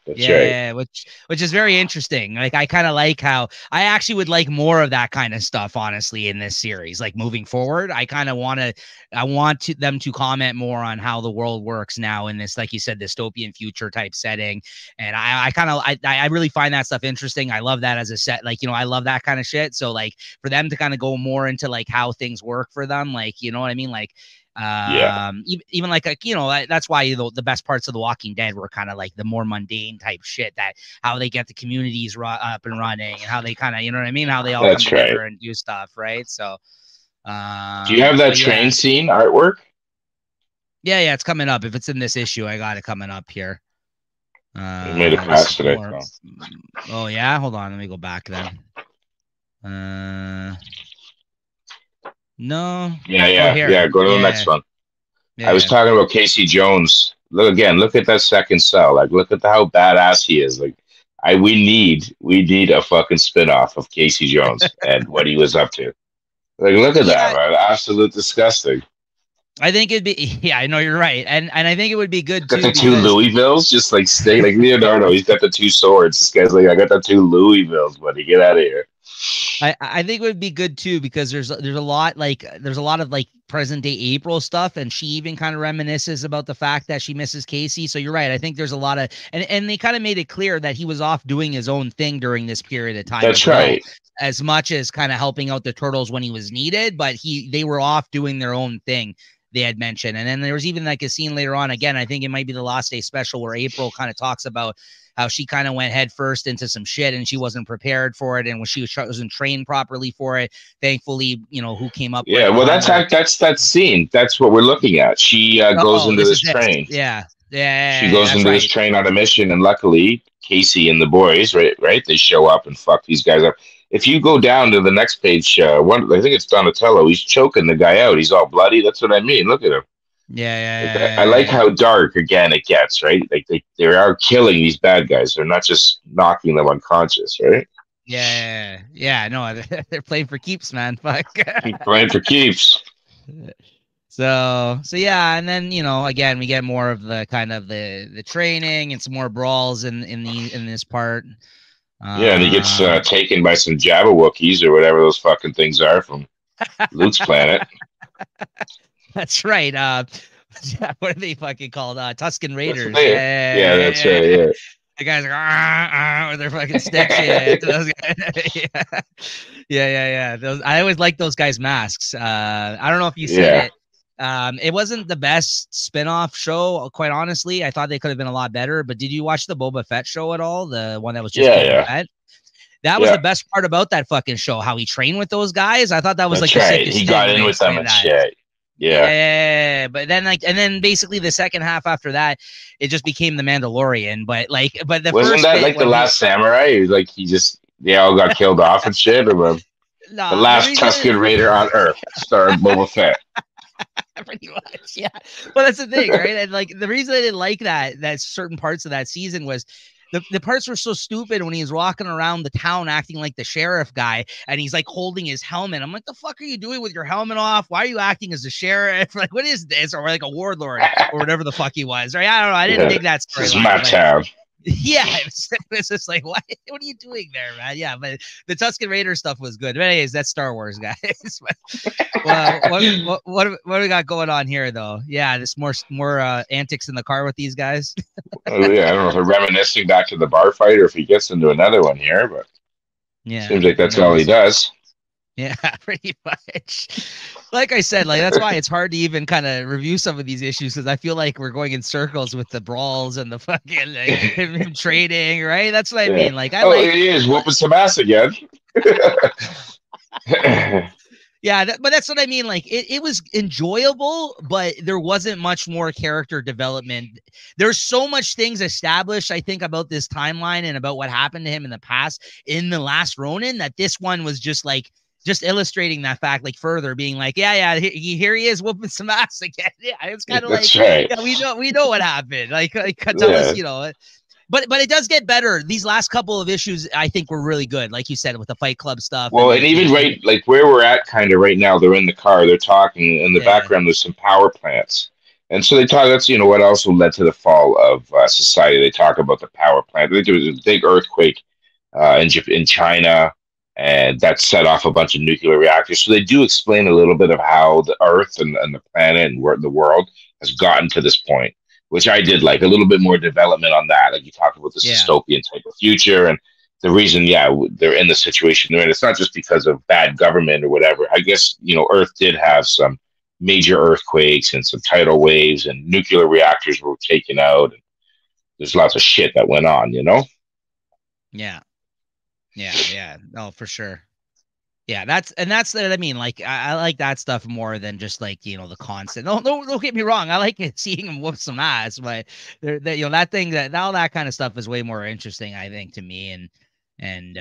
that's right. Yeah, which is very interesting. Like I kind of like how I actually would like more of that kind of stuff, honestly, in this series. Like moving forward, I want them to comment more on how the world works now in this, like you said, dystopian future type setting. And I really find that stuff interesting. I love that as a set. Like, I love that kind of shit. So like for them to kind of go more into like how things work for them, like, you know what I mean? Like Yeah, even like that's why the best parts of The Walking Dead were kind of like the more mundane type shit, that how they get the communities up and running, and how they kind of, you know what I mean, how they all come that's right. together and do stuff, right? So Do you have that but yeah, train scene artwork? yeah, it's coming up. If it's in this issue, I got it coming up here. We made it Let's see past it, I more. thought. Oh yeah, hold on. Let me go back then. No. Yeah, Oh yeah, here. yeah. Go to the next Yeah. one. I was Yeah. talking about Casey Jones. Look again. Look at that second cell. Like, look at how badass he is. Like, we need a fucking spinoff of Casey Jones and what he was up to. Like, look at that, Yeah. man. Absolute disgusting. I think it'd be. Yeah, I know you're right, and I think it would be good Got too the two because Louisvilles, just like stay like Leonardo. He's got the two swords. This guy's like, I got the two Louisvilles, buddy. Get out of here. I think it would be good too because there's a lot of like present day April stuff, and she even kind of reminisces about the fact that she misses Casey. So you're right. I think there's a lot of and they kind of made it clear that he was off doing his own thing during this period of time That's as well, right. as much as kind of helping out the turtles when he was needed. But they were off doing their own thing. They had mentioned, and then there was even like a scene later on. Again, I think it might be the Last Day special where April kind of talks about how she kind of went head first into some shit and she wasn't prepared for it, and when she wasn't trained properly for it, thankfully, who came up Yeah. right Well, behind that's her. how, that's that scene. That's what we're looking at. She goes Oh, into this this is it. train. Yeah, She yeah, goes that's into this right. train on a mission, and luckily Casey and the boys, right, they show up and fuck these guys up. If you go down to the next page, I think it's Donatello. He's choking the guy out. He's all bloody. That's what I mean. Look at him. Yeah, Like I like yeah, how dark again it gets. Right, like they are killing these bad guys. They're not just knocking them unconscious. Right, yeah. No, they're playing for keeps, man. Fuck. keep playing for keeps. So yeah, and then again we get more of the kind of the training and some more brawls in this part. Yeah, and he gets Um, taken by some Jabberwockies or whatever those fucking things are from Luke's planet. that's right. What are they fucking called? Tuscan That's what Raiders. they. Yeah, that's right. Yeah. Yeah, The guys are with their fucking sticks. Yeah, those guys. Yeah. I always like those guys' masks. I don't know if you seen yeah, it. It wasn't the best spin-off show, quite honestly. I thought they could have been a lot better. But did you watch the Boba Fett show at all? The one that was just yeah, Boba yeah, Fett. That was the yeah. best part about that fucking show. How he trained with those guys. I thought that was like That's the right. sickest He thing got when in they with them explained and that. shit. Yeah. Yeah, but then and then basically the second half after that, it just became the Mandalorian. But the Wasn't first that bit like the when he last samurai? He was like he just they all got killed off and shit. Or the nah, the last reason Tusken Raider on Earth, starring Boba Fett. pretty much, yeah. Well, that's the thing, right? And like the reason I didn't like that certain parts of that season was the parts were so stupid when he was walking around the town acting like the sheriff guy and he's like holding his helmet. I'm like, the fuck are you doing with your helmet off? Why are you acting as a sheriff? Like, what is this? Or like a warlord or whatever the fuck he was, right? I don't know. I didn't Yeah, dig that this is my storyline, but town. yeah, it's just like, what are you doing there, man? Yeah, but the Tusken Raider stuff was good. But anyways, that's Star Wars, guys. Well, what do we got going on here, though? Yeah, this more antics in the car with these guys. Yeah, I don't know if they're reminiscing back to the bar fight or if he gets into another one here, but seems Yeah, like who that's all he knows? does. Yeah, pretty much. Like I said, like that's why it's hard to even kind of review some of these issues because I feel like we're going in circles with the brawls and the fucking like, him trading, right? That's what I Yeah. mean. Like I Oh, like he is whooping some ass again. Yeah, but that's what I mean. Like it was enjoyable, but there wasn't much more character development. There's so much things established, I think, about this timeline and about what happened to him in the past in the last Ronin that this one was just like just illustrating that fact, like further being like, yeah, here he is whooping some ass again. Yeah, it's kind of like, That's right. yeah, we know what happened. Like tell us, Yeah. But it does get better. These last couple of issues, I think, were really good. Like you said, with the Fight Club stuff and Well, and like even the right, like where we're at, kind of right now, they're in the car, they're talking. In the yeah. background, there's some power plants, and so they talk. That's what also led to the fall of society. They talk about the power plant. I think there was a big earthquake in China, and that set off a bunch of nuclear reactors. So they do explain a little bit of how the Earth and the planet and the world has gotten to this point, which I did like a little bit more development on that. Like you talk about this Yeah. dystopian type of future and the reason, yeah, they're in the situation they're in. It's not just because of bad government or whatever. I guess Earth did have some major earthquakes and some tidal waves, and nuclear reactors were taken out. And there's lots of shit that went on. Yeah. Yeah. No, for sure. Yeah, that's what I mean. Like I like that stuff more than just like the constant. No, no, don't get me wrong. I like seeing him whoop some ass, but that thing that all that kind of stuff is way more interesting, I think, to me. And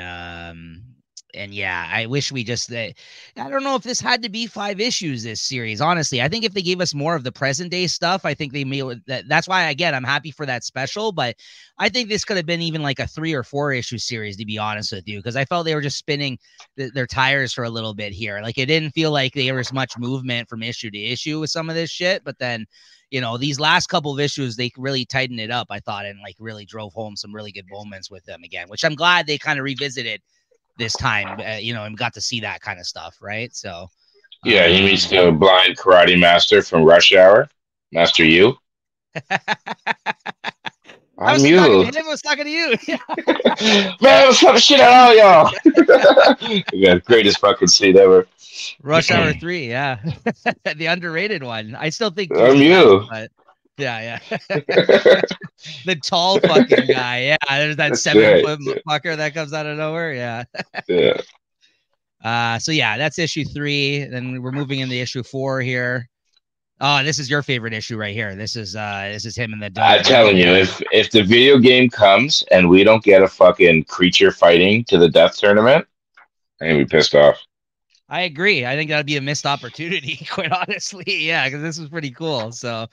and yeah, I wish we just I don't know if this had to be 5 issues this series. Honestly, I think if they gave us more of the present day stuff, I think they may. That's why again I'm happy for that special, but I think this could have been even like a 3 or 4 issue series, to be honest with you, because I felt they were just spinning their tires for a little bit here. Like it didn't feel like there was much movement from issue to issue with some of this shit. But then, these last couple of issues, they really tightened it up, I thought, and like really drove home some really good moments with them again, which I'm glad they kind of revisited this time, and got to see that kind of stuff. Right. So, Yeah, he meets um, the blind karate master from Rush Hour, Master You. I I'm wasn't talking to you. him. I was talking to you. Man, what's up, shit at all, y'all? Yeah, greatest fucking scene ever. Rush Hour 3. Yeah. The underrated one. I still think 2 is I'm the best, you. but yeah. The tall fucking guy. Yeah, there's that That's seven right. foot fucker that comes out of nowhere. Yeah. Yeah. So yeah, that's issue 3. Then we're moving into issue 4 here. Oh, this is your favorite issue right here. This is him in the I'm dungeon telling you, there. if the video game comes and we don't get a fucking creature fighting to the death tournament, I'm gonna be pissed off. I agree. I think that'd be a missed opportunity, quite honestly. Yeah, because this was pretty cool. So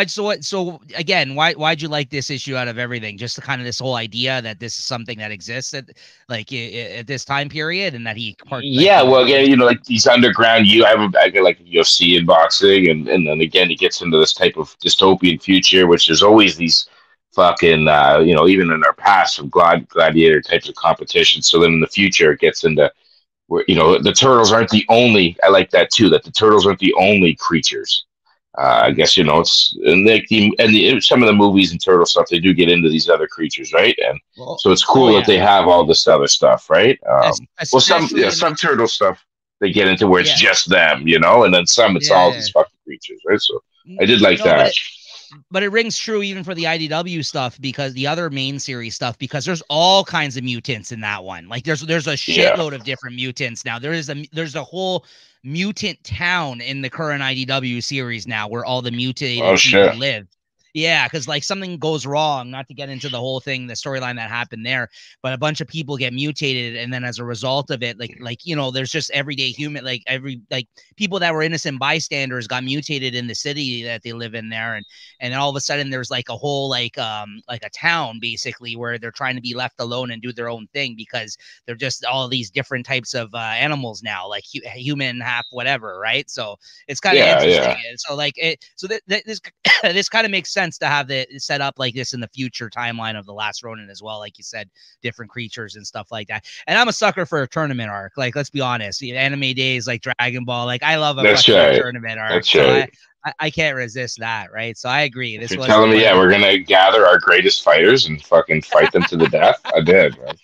so again, why'd you like this issue out of everything? Just the kind of this whole idea that this is something that exists at like at this time period, and that he Yeah, well, again, like these underground, I get like UFC and boxing, and then again, he gets into this type of dystopian future, which there's always these fucking, even in our past, some gladiator types of competitions. So then in the future, it gets into where the turtles aren't the only. I like that too. That the turtles aren't the only creatures. I guess it's some of the movies and turtle stuff. They do get into these other creatures, right? And well, so it's oh cool that yeah, they have all this other stuff, right? Well, especially in some turtle stuff they get into where it's yeah, just them, and then some it's all yeah. these fucking creatures, right? So I did like No, that. but it rings true even for the IDW stuff, because the other main series stuff, because there's all kinds of mutants in that one. Like there's a Yeah. shitload of different mutants now. There's a whole mutant town in the current IDW series now where all the Oh mutated shit. people live. Yeah, because like something goes wrong, not to get into the whole thing, the storyline that happened there, but a bunch of people get mutated, and then as a result of it, there's just everyday human, like people that were innocent bystanders got mutated in the city that they live in there, and then all of a sudden there's like a whole like a town basically where they're trying to be left alone and do their own thing, because they're just all these different types of animals now, like human, half whatever, right? So it's kind of Yeah, interesting. yeah. And so this this kind of makes sense to have it set up like this in the future timeline of the last Ronin as well, like you said, different creatures and stuff like that. And I'm a sucker for a tournament arc, like let's be honest, anime days like Dragon Ball, like I love a That's fucking right. tournament arc. That's So right. I can't resist that, right? So I agree. If This you're was telling me, one of yeah, the. we're gonna gather our greatest fighters and fucking fight them to the death, I did, man.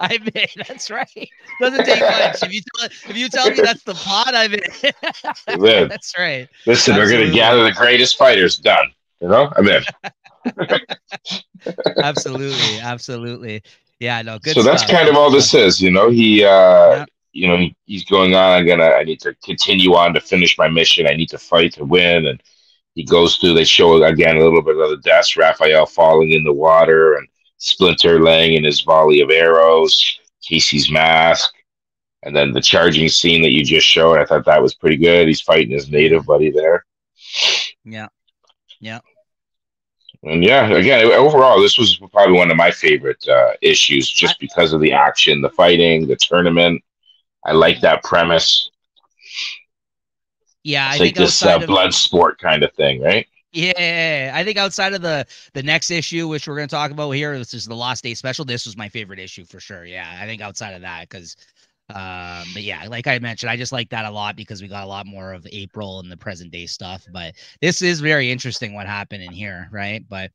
I mean, that's right. Doesn't take much. If you tell me that's the plot, I mean, Then that's right. listen, we're gonna gather Absolutely, the greatest fighters. Done. I'm in. absolutely. Yeah, no, good So that's stuff. kind of Good all stuff. this is. Yeah, He's going on. I need to continue on to finish my mission. I need to fight to win. And he goes through. They show again a little bit of the deaths. Raphael falling in the water and Splinter laying in his volley of arrows. Casey's mask. And then the charging scene that you just showed, I thought that was pretty good. He's fighting his native buddy there. yeah, yeah. And yeah, again, overall, this was probably one of my favorite issues I, just because of the action, the fighting, the tournament. I like yeah, that premise. yeah. It's I like think this outside of blood sport kind of thing, right? Yeah, I think outside of the next issue, which we're going to talk about here, this is the Lost Day special. This was my favorite issue for sure. Yeah, I think outside of that, because but yeah, like I mentioned, I just like that a lot because we got a lot more of April and the present day stuff. But this is very interesting what happened in here, right? But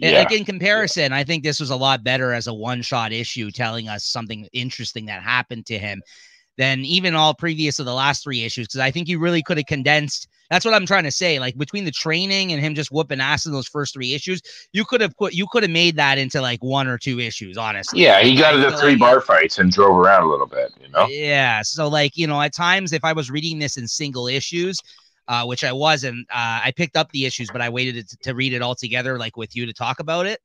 like Yeah, in yeah, comparison, I think this was a lot better as a one shot issue, telling us something interesting that happened to him than even all previous of the last 3 issues. Because I think you really could have condensed. That's what I'm trying to say. Like between the training and him just whooping ass in those first 3 issues, you could have made that into like 1 or 2 issues, honestly. Yeah, he got I into feel three like bar fights and drove around a little bit, you know? yeah. So like, at times if I was reading this in single issues, which I wasn't, I picked up the issues, but I waited to read it all together, like with you to talk about it.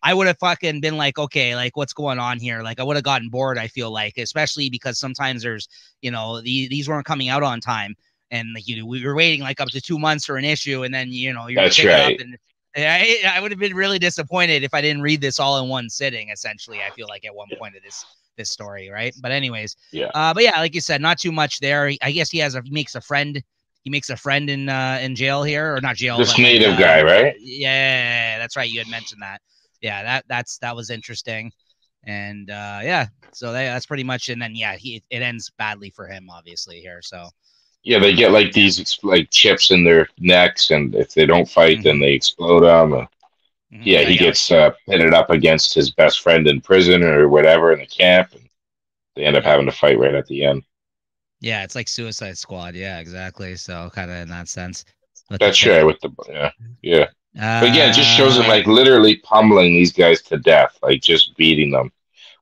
I would have fucking been like, okay, like what's going on here? Like I would have gotten bored. I feel like, especially because sometimes there's, these weren't coming out on time. And like, we were waiting like up to 2 months for an issue. And then, you're That's picking up right. and I would have been really disappointed if I didn't read this all in one sitting. Essentially, I feel like at one point of this story, right? But anyways, Yeah. but yeah, like you said, not too much there. I guess he makes a friend. He makes a friend in jail here, or not jail, This but like native guy, right? yeah, that's right. You had mentioned that. Yeah, that was interesting, and yeah, so that's pretty much. And then yeah, it ends badly for him, obviously here. So Yeah, they get like these like chips in their necks, and if they don't fight, then they explode them. And yeah, yeah, he yeah, gets pitted up against his best friend in prison or whatever in the camp, and they end up yeah. having to fight right at the end. Yeah, it's like Suicide Squad. Yeah, exactly. So kind of in that sense. But That's right with the yeah. But again, it just shows him uh, like literally pummeling these guys to death, like just beating them.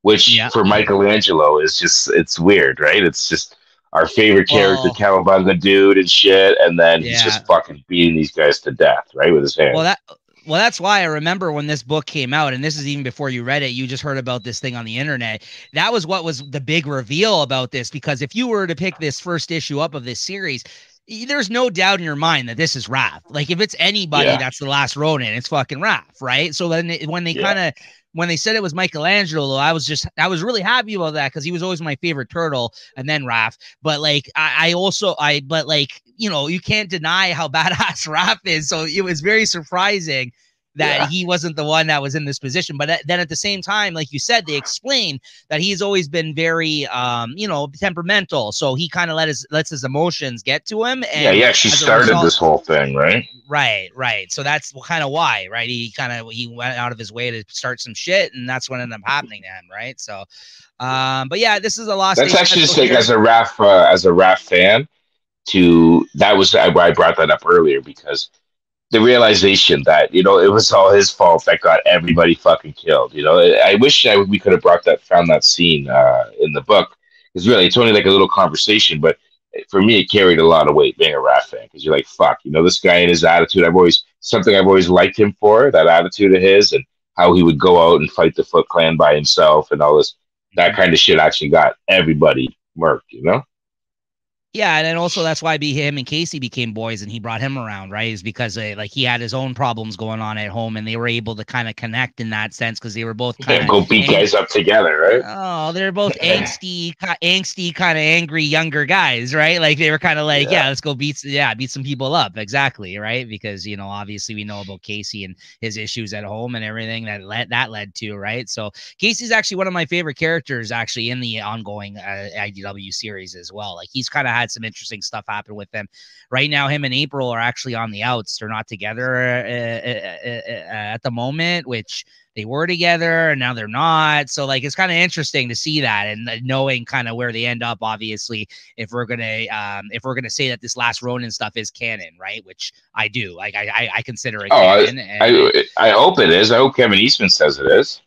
Which yeah. for Michelangelo is just it's weird, right? It's just our favorite character, Well, Cowabunga dude and shit, and then he's yeah. just fucking beating these guys to death, right, with his Well, hands. that's why I remember when this book came out, and this is even before you read it, you just heard about this thing on the internet. That was what was the big reveal about this, because if you were to pick this first issue up of this series, there's no doubt in your mind that this is Raph. Like if it's anybody Yeah, that's the last Ronin, it's fucking Raph, right? So then yeah. when they said it was Michelangelo, I was really happy about that because he was always my favorite turtle, and then Raph. But like but like you can't deny how badass Raph is. So it was very surprising that Yeah. he wasn't the one that was in this position. But then at the same time, like you said, they explain that he's always been very, temperamental. So he kind of lets his emotions get to him, Yeah, and he actually as a started result, this whole thing, right? right. So that's kind of why, right? He went out of his way to start some shit, and that's what ended up happening to him, right? So, but yeah, this is a Lost Day That's actually special just like here. as a RAF fan, that was why I brought that up earlier because the realization that it was all his fault that got everybody fucking killed. I wish we could have found that scene in the book because really it's only like a little conversation, but for me it carried a lot of weight being a Rat fan because you're like fuck, this guy and his attitude. I've always liked him for that attitude of his and how he would go out and fight the Foot Clan by himself and all this that Mhm. kind of shit actually got everybody murked. Yeah, and then also that's why him and Casey became boys, and he brought him around, right? Is because like he had his own problems going on at home, and they were able to kind of connect in that sense because they were both kind Yeah, of go beat guys up together, oh, they're both angsty, kind of angry younger guys, right? Like they were kind of like, yeah. yeah, let's go beat some people up, exactly, right? Because obviously we know about Casey and his issues at home and everything that led to, right? So Casey's actually one of my favorite characters, actually, in the ongoing IDW series as well. Like he's kind of had some interesting stuff happen with him. Right now, him and April are actually on the outs; they're not together at the moment, which they were together and now they're not. So like it's kind of interesting to see that and knowing kind of where they end up. Obviously, if we're gonna say that this last Ronin stuff is canon, right? Which I do. Like I consider it Oh, canon. And I hope it is. I hope Kevin Eastman says it is.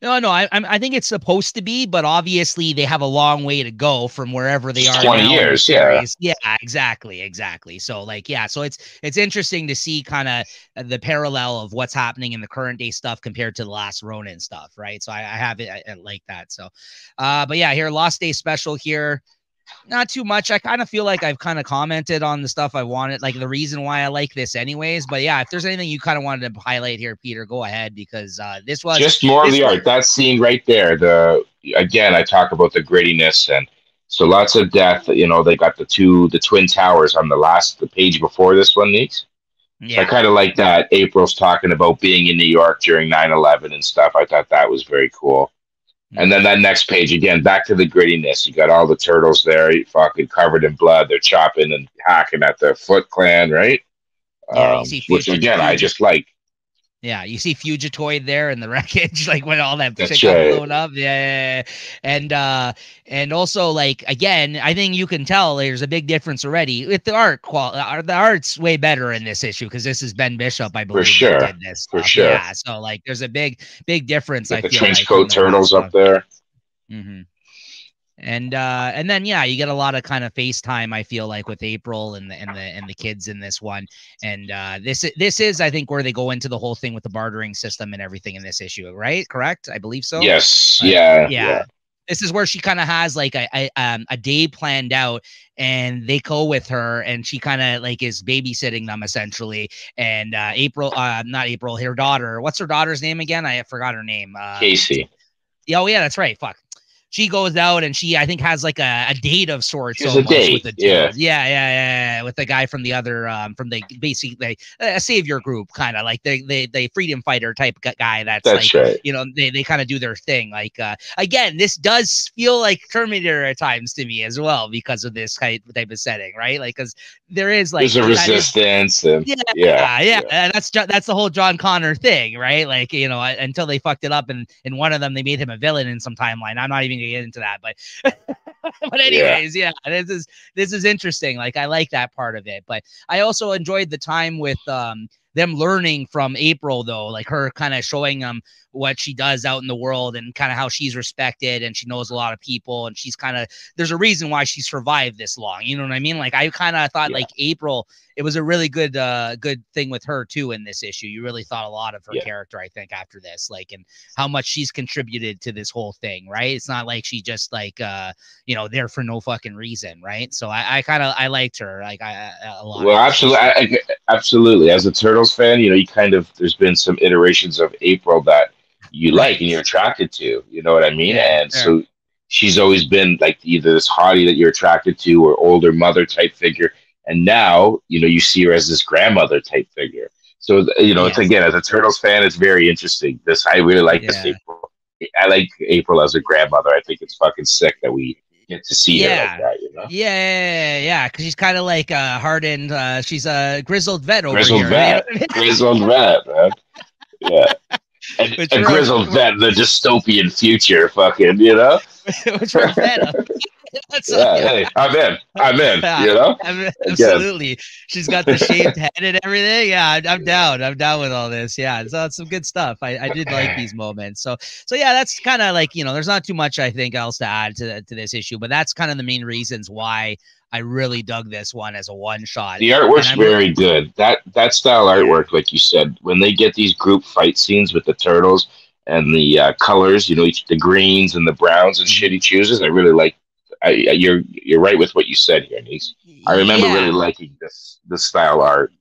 no, I think it's supposed to be, but obviously they have a long way to go from wherever they It's are 20 now in the years, yeah. series. Yeah, exactly. So like, yeah, so it's interesting to see kind of the parallel of what's happening in the current day stuff compared to the last Ronin stuff, right? So I have it I like that. So, but yeah, here Lost Day special here. Not too much. I kind of feel like I've kind of commented on the stuff I wanted, like the reason why I like this, anyways. But yeah, if there's anything you kind of wanted to highlight here, Peter, go ahead because Just more of this the was art. That scene right there. Again, I talk about the grittiness and so lots of death. They got the twin towers on the page before this one, Neat. So I yeah. kind of like that. April's talking about being in New York during 9/11 and stuff. I thought that was very cool. And then Mm-hmm. that next page again, back to the grittiness. You got all the turtles there, fucking covered in blood. They're chopping and hacking at the Foot Clan, right? Yeah, you see Which again, I Future. just like. Yeah, you see Fugitoid there in the wreckage, like when all that shit That's got right. blown up. Yeah, yeah, yeah. And also like again, I think you can tell there's a big difference already with the art quality. The art's way better in this issue because this is Ben Bishop, I For believe, that sure. did this For stuff. sure. Yeah, so like there's a big difference I Got the feel trench like from coat the last turtles up one. there. Hmm. And then yeah, you get a lot of kind of FaceTime. I feel like with April and the kids in this one, and this is I think where they go into the whole thing with the bartering system and everything in this issue, right? Correct? I believe so. Yes. Yeah. Yeah, Yeah. this is where she kind of has like a day planned out, and they go with her, and she kind of like is babysitting them essentially. And April, not April, her daughter. What's her daughter's name again? I forgot her name. Casey. Oh yeah, that's right. Fuck. She goes out and she, I think, has like a date of sorts She was a almost with date. the Yeah. dude. Yeah, with the guy from the other, from the basically a savior group, kind of like the freedom fighter type guy. That's That's like, right. they kind of do their thing. Like, again, this does feel like Terminator at times to me as well because of this type of setting, right? Like, because there is like There's a that is resistance, and yeah, yeah. yeah, Yeah. and that's the whole John Connor thing, right? Like until they fucked it up, and in one of them they made him a villain in some timeline. I'm not even gonna get into that, but but Yeah. anyways, yeah, this is interesting. Like I like that part of it, but I also enjoyed the time with them learning from April though, like her kind of showing them what she does out in the world and kind of how she's respected and she knows a lot of people and she's kind of there's a reason why she survived this long. You know what I mean? Like I kind of thought Yeah. like April, it was a really good thing with her too in this issue. You really thought a lot of her Yeah. character, I think, after this, like and how much she's contributed to this whole thing, right? It's not like she just like there for no fucking reason, right? So I kind of I liked her like a lot Well, in this absolutely, issue. absolutely. As a Turtles fan, you kind of there's been some iterations of April that you like and Right. you're attracted to. You know what I mean? Yeah, And fair. so she's always been like either this hottie that you're attracted to or older mother type figure. And now, you see her as this grandmother type figure. So, it's Yes. again, as a Turtles fan, it's very interesting. I really like this Yeah. April. I like April as a grandmother. I think it's fucking sick that we get to see her like Yeah. that. Yeah, because she's kind of like hardened. She's a grizzled vet over Grizzled here. You know vet. what I mean? Grizzled vet, man. Yeah. Which A we're, grizzled we're vet in the dystopian future, fucking, which we're a fan of. That's Yeah, yeah. hey, I'm in. I'm in, Yeah, Again. absolutely. She's got the shaved head and everything. Yeah, I'm down. I'm down with all this. Yeah, so it's some good stuff. I did like these moments. So yeah, that's kind of like there's not too much I think else to add to this issue, but that's kind of the main reasons why I really dug this one as a one shot. The And artwork's I'm very good. That style yeah, artwork, like you said, when they get these group fight scenes with the turtles and the colors, the greens and the browns and shit mhm. he chooses, I really like. You're right with what you said here, Nice. I remember really Yeah. liking this style art.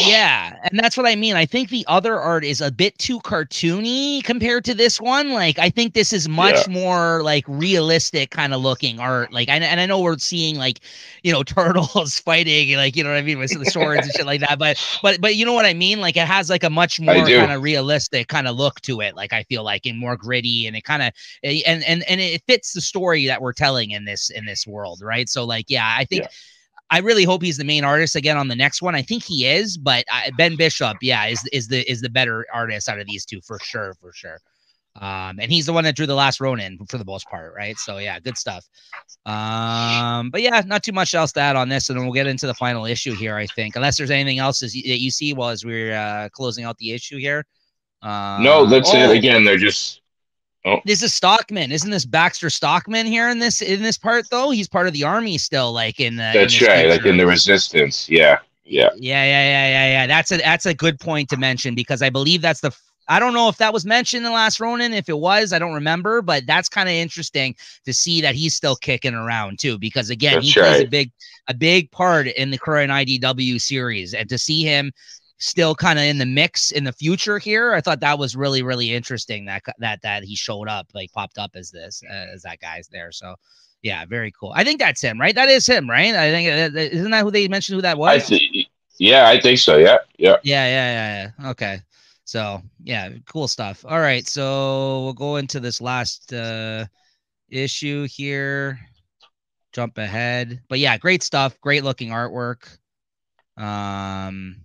Yeah, and that's what I mean. I think the other art is a bit too cartoony compared to this one. Like, I think this is Yeah, much more like realistic kind of looking art. Like, and I know we're seeing like, turtles fighting, like, you know what I mean, with the swords and shit like that. But you know what I mean? Like, it has like a much I more do. kind of realistic kind of look to it. Like, I feel like and more gritty, and it kind of and it fits the story that we're telling in this world, right? So, like, yeah, I think Yeah, I really hope he's the main artist again on the next one. I think he is, but Ben Bishop, yeah, is the better artist out of these two for sure, for sure. And he's the one that drew the last Ronin for the most part, right? So yeah, good stuff. But yeah, not too much else to add on this, and then we'll get into the final issue here. I think, unless there's anything else that you see while as we're closing out the issue here. no, that's it. Oh, Again, they're just. Oh, this is Stockman, isn't this Baxter Stockman here in this part though? He's part of the army still, like in that's this right. Like in future. the Resistance. Yeah, yeah. Yeah. That's a good point to mention because I believe that's I don't know if that was mentioned in the last Ronin. If it was, I don't remember, but that's kind of interesting to see that he's still kicking around too. Because again, he That's plays right. a big part in the current IDW series, and to see him still kind of in the mix in the future here, I thought that was really really interesting. That he showed up, like popped up as as that guy's there. So yeah, very cool. I think that's him, right? That is him, right? I think isn't that who they mentioned who that I was? think. Yeah, I think so. Yeah, yeah. Yeah. Okay. So yeah, cool stuff. All right, so we'll go into this last issue here. Jump ahead, but yeah, great stuff. Great looking artwork. Um,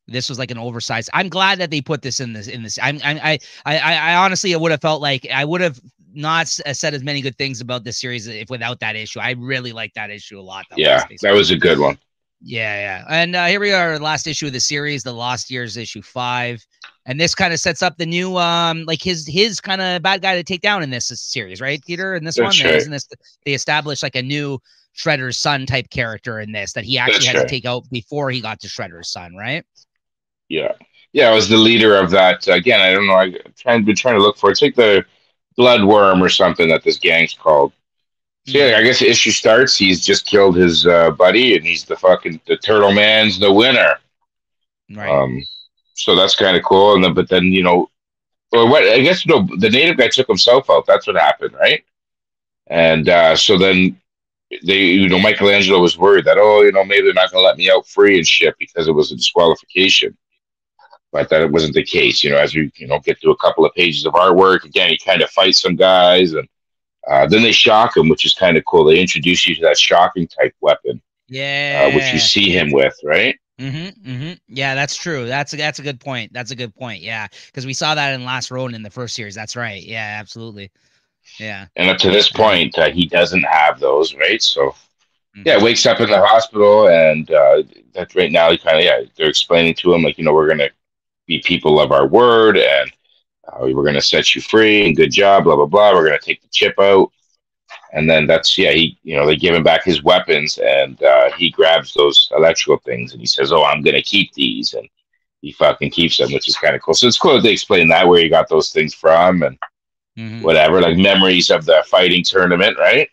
This was like an oversized. I'm glad that they put this in this. In this, I honestly, it would have felt like I would have not said as many good things about this series if without that issue. I really like that issue a lot. The Yeah, last day that was a special. good one. Yeah, yeah. And here we are, last issue of the series, the Lost Years issue 5. And this kind of sets up the new like his kind of bad guy to take down in this series, right, Peter? In this one, That's right. isn't this they established like a new Shredder's son type character in this that he actually That's had to right. take out before he got to Shredder's son, right? Yeah, yeah. I was the leader of that. Again, I don't know. Been trying to look for it. It's like the bloodworm or something that this gang's called. So yeah, I Mm, guess the issue starts. He's just killed his buddy, and he's the turtle man's the winner. right. Um, so that's kind of cool. And then, but then or what? I guess the native guy took himself out. That's what happened, right? And so then Michelangelo was worried that maybe they're not going to let me out free and shit because it was a disqualification. But that it wasn't the case. As we get to a couple of pages of artwork, again, he kind of fights some guys, and then they shock him, which is kind of cool. They introduce you to that shocking type weapon, which you Yeah. see him with, right? Yeah, that's true. That's a good point. That's a good point. Yeah, because we saw that in Last Ronin in the first series. That's right. Yeah, absolutely. Yeah. And up to this Uh, point, he doesn't have those, right? So yeah, mhm. wakes up in the hospital, and that's right now. He kind of they're explaining to him like we're gonna be people of our word, and we're gonna set you free, and good job, blah blah blah. We're gonna take the chip out, and then that's he they give him back his weapons, and he grabs those electrical things, and he says, "Oh, I'm gonna keep these," and he fucking keeps them, which is kind of cool. So it's cool that they explain that where he got those things from and Mhm. whatever, like memories of the fighting tournament, right?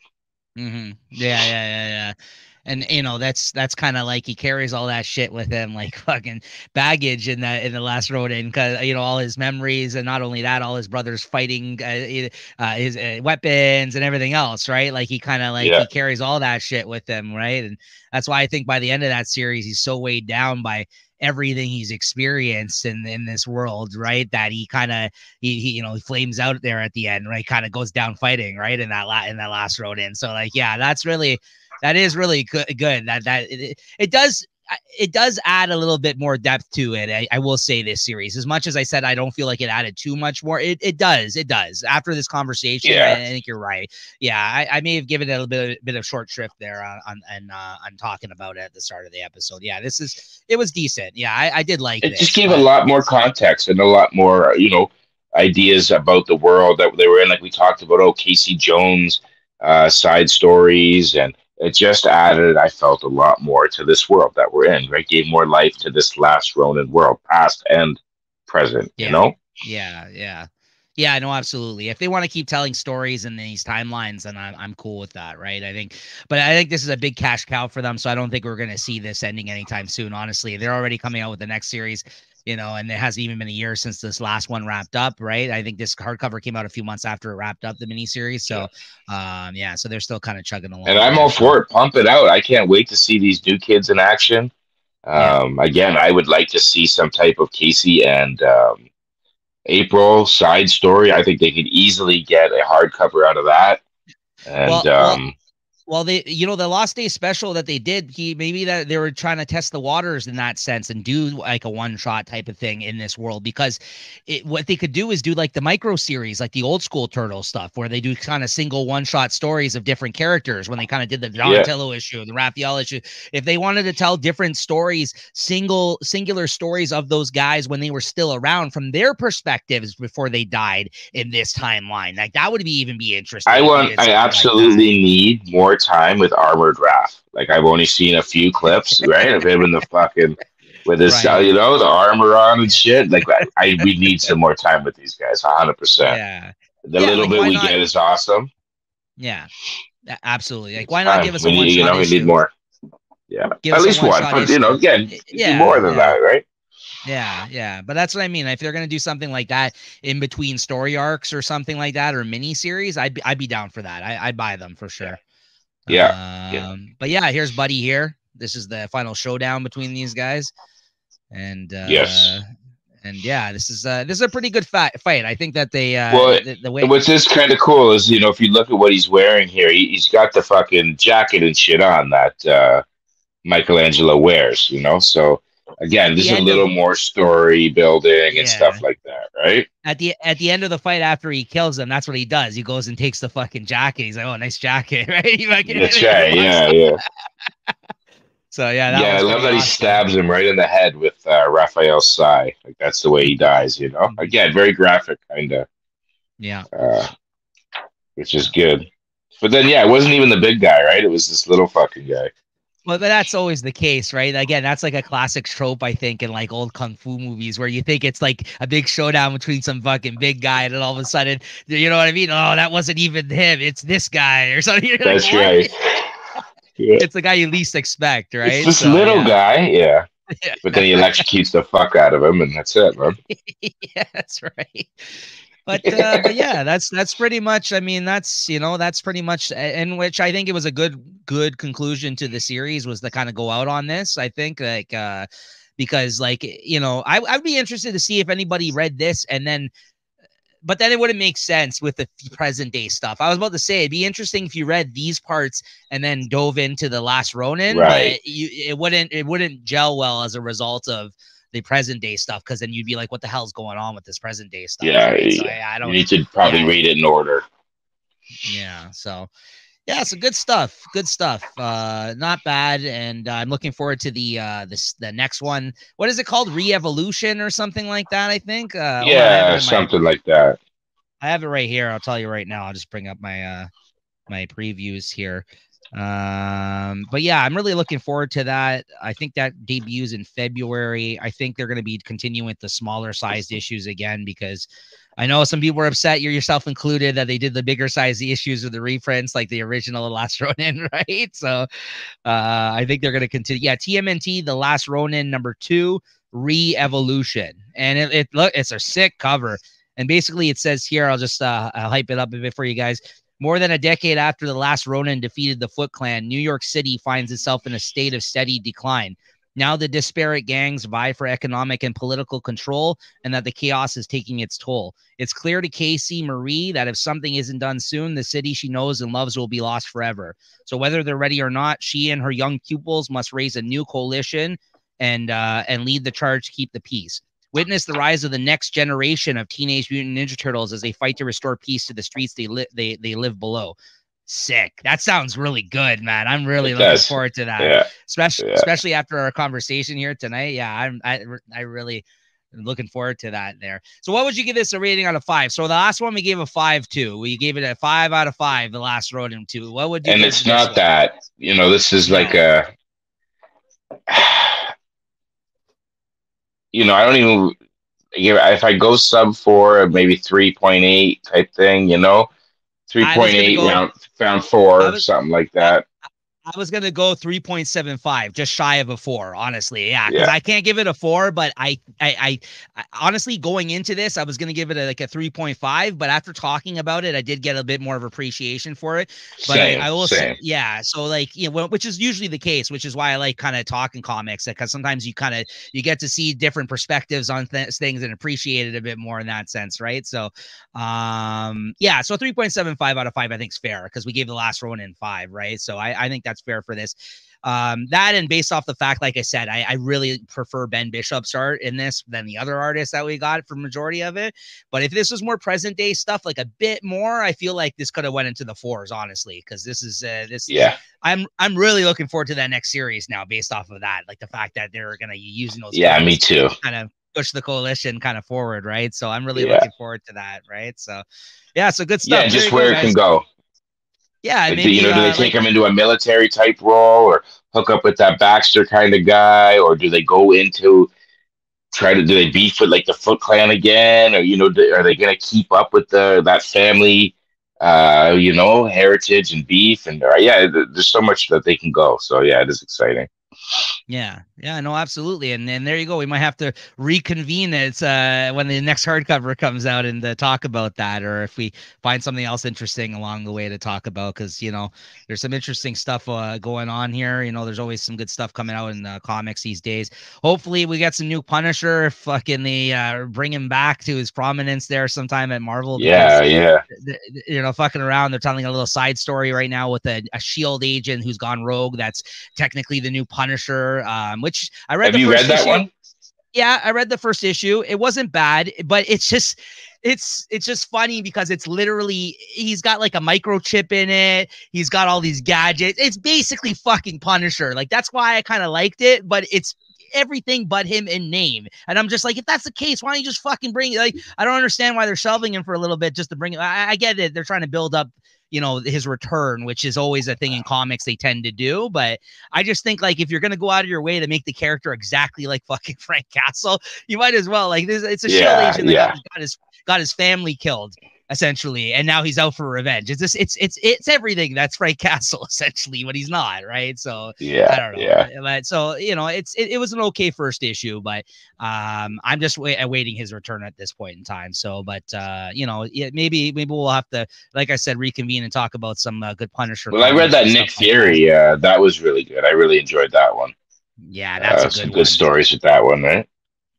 Yeah, yeah, yeah, yeah. And that's kind of like he carries all that shit with him, like fucking baggage in the last Ronin, because all his memories, and not only that, all his brothers fighting, his weapons and everything else, right? Like he kind of like Yeah, he carries all that shit with him, right? And that's why I think by the end of that series, he's so weighed down by everything he's experienced in this world, right? That he kind of he flames out there at the end, right? Kind of goes down fighting, right? In that last Ronin. So like, yeah, that is really good. It does add a little bit more depth to it. I will say this series, as much as I said I don't feel like it added too much more, it does. After this conversation, I yeah. think you're right. Yeah, I may have given it a bit of short shrift there on talking about it at the start of the episode. Yeah, it was decent. Yeah, I did like It just this, gave a but lot more context and a lot more, ideas about the world that they were in. Like we talked about, Casey Jones, side stories, and it just added, I felt, a lot more to this world that we're in, right? Gave more life to this last Ronin world, past and present, you yeah, know? yeah, yeah. Yeah, no, absolutely. If they want to keep telling stories in these timelines, then I'm cool with that, right? But I think this is a big cash cow for them, so I don't think we're going to see this ending anytime soon. Honestly, they're already coming out with the next series, and it hasn't even been a year since this last one wrapped up, right? I think this hardcover came out a few months after it wrapped up the miniseries, Yeah. so yeah, so they're still kind of chugging And along I'm there. all So for it. Pump it out. I can't wait to see these new kids in action. yeah. Again, I would like to see some type of Casey and April side story. I think they could easily get a hardcover out of that. And Well, well, Well, the Lost Day special that they did, maybe that they were trying to test the waters in that sense and do like a one shot type of thing in this world, because what they could do is do like the micro series, like the old school Turtle stuff, where they do kind of single one shot stories of different characters. When they kind of did the yeah, Donatello issue, the Raphael issue, if they wanted to tell different stories, singular stories of those guys when they were still around from their perspectives before they died in this timeline, like that would even be interesting if they did I something like that. absolutely need more time with Armored Wrath. Like I've only seen a few clips, right, of him in the fucking with his, Right. the armor on and Yeah. shit. Like we need some more time with these guys, 100%. Yeah. The Yeah, little like bit why we not? get is awesome. Yeah. Absolutely. Like It's why not time. give us We a one need, shot we need issue? more. Yeah, Give at us a least one one. shot But issue. again, do Yeah, more than yeah. that, right? Yeah, yeah. But that's what I mean. If they're gonna do something like that in between story arcs or something like that, or mini series, I'd be down for that. I'd buy them for Yeah, sure. yeah, yeah. But yeah, here's Buddy here. This is the final showdown between these guys. And Yes. yeah, this is a pretty good fight. I think that they Well, the way. what's this kind of cool is, if you look at what he's wearing here, he's got the fucking jacket and shit on that Michelangelo wears, so Again, at just the a end of little more story building and yeah, stuff like that, right? at the end of the fight after he kills him, that's what he does. He goes and takes the fucking jacket. He's like, "Oh, nice jacket," right? He fucking That's he right. walks Yeah, off. yeah. So yeah, that Yeah, I was love pretty that he awesome. stabs him right in the head with Raphael's sai. Like that's the way he dies, you know? Mhm. Again, very graphic kind of Yeah. uh which is good. But then yeah, it wasn't even the big guy, right? It was this little fucking guy. Well, but that's always the case, right? Again, that's like a classic trope, I think, in like old kung fu movies where you think it's like a big showdown between some fucking big guy, and then all of a sudden, you know what I mean? Oh, that wasn't even him. It's this guy or something. You're like, That's what? right. Yeah. It's the guy you least expect, It's right? this So little yeah. guy, yeah. But then he electrocutes the fuck out of him and that's it, man. Yeah, that's right. But yeah, that's pretty much. I mean, that's pretty much in which I think it was a good conclusion to the series was to kind of go out on this. I think because like I'd be interested to see if anybody read this and then but then it wouldn't make sense with the present day stuff. I was about to say it'd be interesting if you read these parts and then dove into the last Ronin, Right. but it wouldn't gel well as a result of the present day stuff because then you'd be like, what the hell's going on with this present day stuff, Yeah, right? So yeah. I You don't, need to probably yeah, read it in order. yeah. So yeah, so good stuff. Good stuff. Not bad. And I'm looking forward to the next one. What is it called? Re-Evolution or something like that, I think. Hold on, I have it Yeah, in my something like that. I have it right here. I'll tell you right now. I'll just bring up my previews here. But yeah, I'm really looking forward to that. I think that debuts in February. I think they're going to be continuing with the smaller sized issues again because I know some people were upset, you yourself included, that they did the bigger size issues with the reprints like the original Last Ronin, right? So I think they're going to continue. Yeah, TMNT, The Last Ronin #2, Re-Evolution, and it's a sick cover. And basically, it says here, I'll hype it up a bit for you guys. More than a decade after the last Ronin defeated the Foot Clan, New York City finds itself in a state of steady decline. Now the disparate gangs vie for economic and political control, and that the chaos is taking its toll. It's clear to Casey Marie that if something isn't done soon, the city she knows and loves will be lost forever. So whether they're ready or not, she and her young pupils must raise a new coalition and lead the charge to keep the peace. Witness the rise of the next generation of Teenage Mutant Ninja Turtles as they fight to restore peace to the streets they live below. Sick. That sounds really good, man. I'm really It looking does. forward to that, Yeah, yeah. especially after our conversation here tonight. Yeah, I really looking forward to that there. So what would you give this a rating out of 5? So the last one we gave a 5 to. We gave it a 5 out of 5, the last Ronin 2. What would you And give it's this not one? that, this is like No. a I don't even if I go sub 4, maybe 3.8 type thing, I was gonna 3.8 go round I 4, was something like I, that. I was gonna go 3.75, just shy of a 4, honestly. Yeah, because Yeah, I can't give it a 4, but I honestly going into this, I was gonna give it like a 3.5, but after talking about it, I did get a bit more of appreciation for it. But same, I will say, same. yeah. So like, which is usually the case, which is why I like kind of talking comics, because sometimes you get to see different perspectives on things and appreciate it a bit more in that sense, right? So, yeah. So 3.75 out of 5, I think is fair because we gave the last Ronin 5, right? So I think that's fair for this. That and based off the fact, like I said, I really prefer Ben Bishop's art in this than the other artists that we got for majority of it. But if this was more present day stuff, like a bit more, I feel like this could have went into the 4s, honestly, because this is this. Yeah, I'm really looking forward to that next series now, based off of that, like the fact that they're gonna be using those yeah, me guns too. to kind of push the coalition kind of forward, right? So I'm really Yeah, looking forward to that, right? So yeah, so good yeah, stuff. and There just you go, where it can guys. go. Yeah, Like, maybe do they take like him into a military type role, or hook up with that Baxter kind of guy, or do they go into do they beef with like the Foot Clan again, or are they going to keep up with that family, heritage and beef, and yeah, there's so much that they can go. So yeah, it is exciting. Yeah, no, absolutely, and there you go. We might have to reconvene it when the next hardcover comes out and talk about that, or if we find something else interesting along the way to talk about, because there's some interesting stuff going on here. There's always some good stuff coming out in comics these days. Hopefully, we get some new Punisher. Fucking they bring him back to his prominence there sometime at Marvel because Yeah, yeah, fucking around. They're telling a little side story right now with a Shield agent who's gone rogue. That's technically the new Punisher Punisher, which I read Have the you read first that issue. one? Yeah, I read the first issue. It wasn't bad, but it's just funny because it's literally he's got like a microchip in it. He's got all these gadgets. It's basically fucking Punisher. Like that's why I kind of liked it, but it's everything but him in name. And I'm just like, if that's the case, why don't you just fucking bring it? Like, I don't understand why they're shelving him for a little bit just to bring it. I get it. They're trying to build up, his return, which is always a thing in comics they tend to do. But I just think like if you're gonna go out of your way to make the character exactly like fucking Frank Castle, you might as well. Like this, it's a shield Yeah, agent that yeah, got his family killed essentially, and now he's out for revenge. It's everything that's Frank Castle essentially, but he's not, right? So I yeah, don't know, yeah. but so it was an okay first issue, but I'm just awaiting his return at this point in time. So, but maybe we'll have to, like I said, reconvene and talk about some good Punisher Well, I read comics that and Nick stuff like that. Fury. That was really good. I really enjoyed that one. Yeah, that's a good Some good one. stories with that one, right?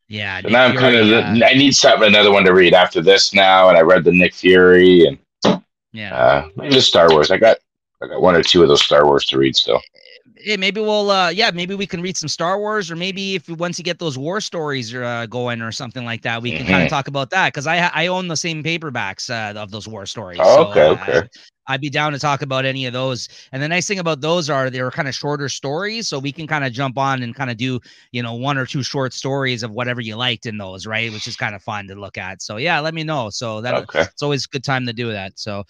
Yeah, So Nick now I'm kind Fury. of I need another one to read after this now, and I read the Nick Fury and Yeah. maybe the Star Wars. I got one or two of those Star Wars to read still. Hey, maybe we'll maybe we can read some Star Wars, or maybe if once you get those war stories going or something like that, we can kind of Hmm. talk about that, because I own the same paperbacks of those war stories. Oh, So okay, okay. I'd be down to talk about any of those. And the nice thing about those are they were kind of shorter stories, so we can kind of jump on and kind of do one or two short stories of whatever you liked in those, right? Which is kind of fun to look at. So yeah, let me know. So that Okay. it's always a good time to do that. So.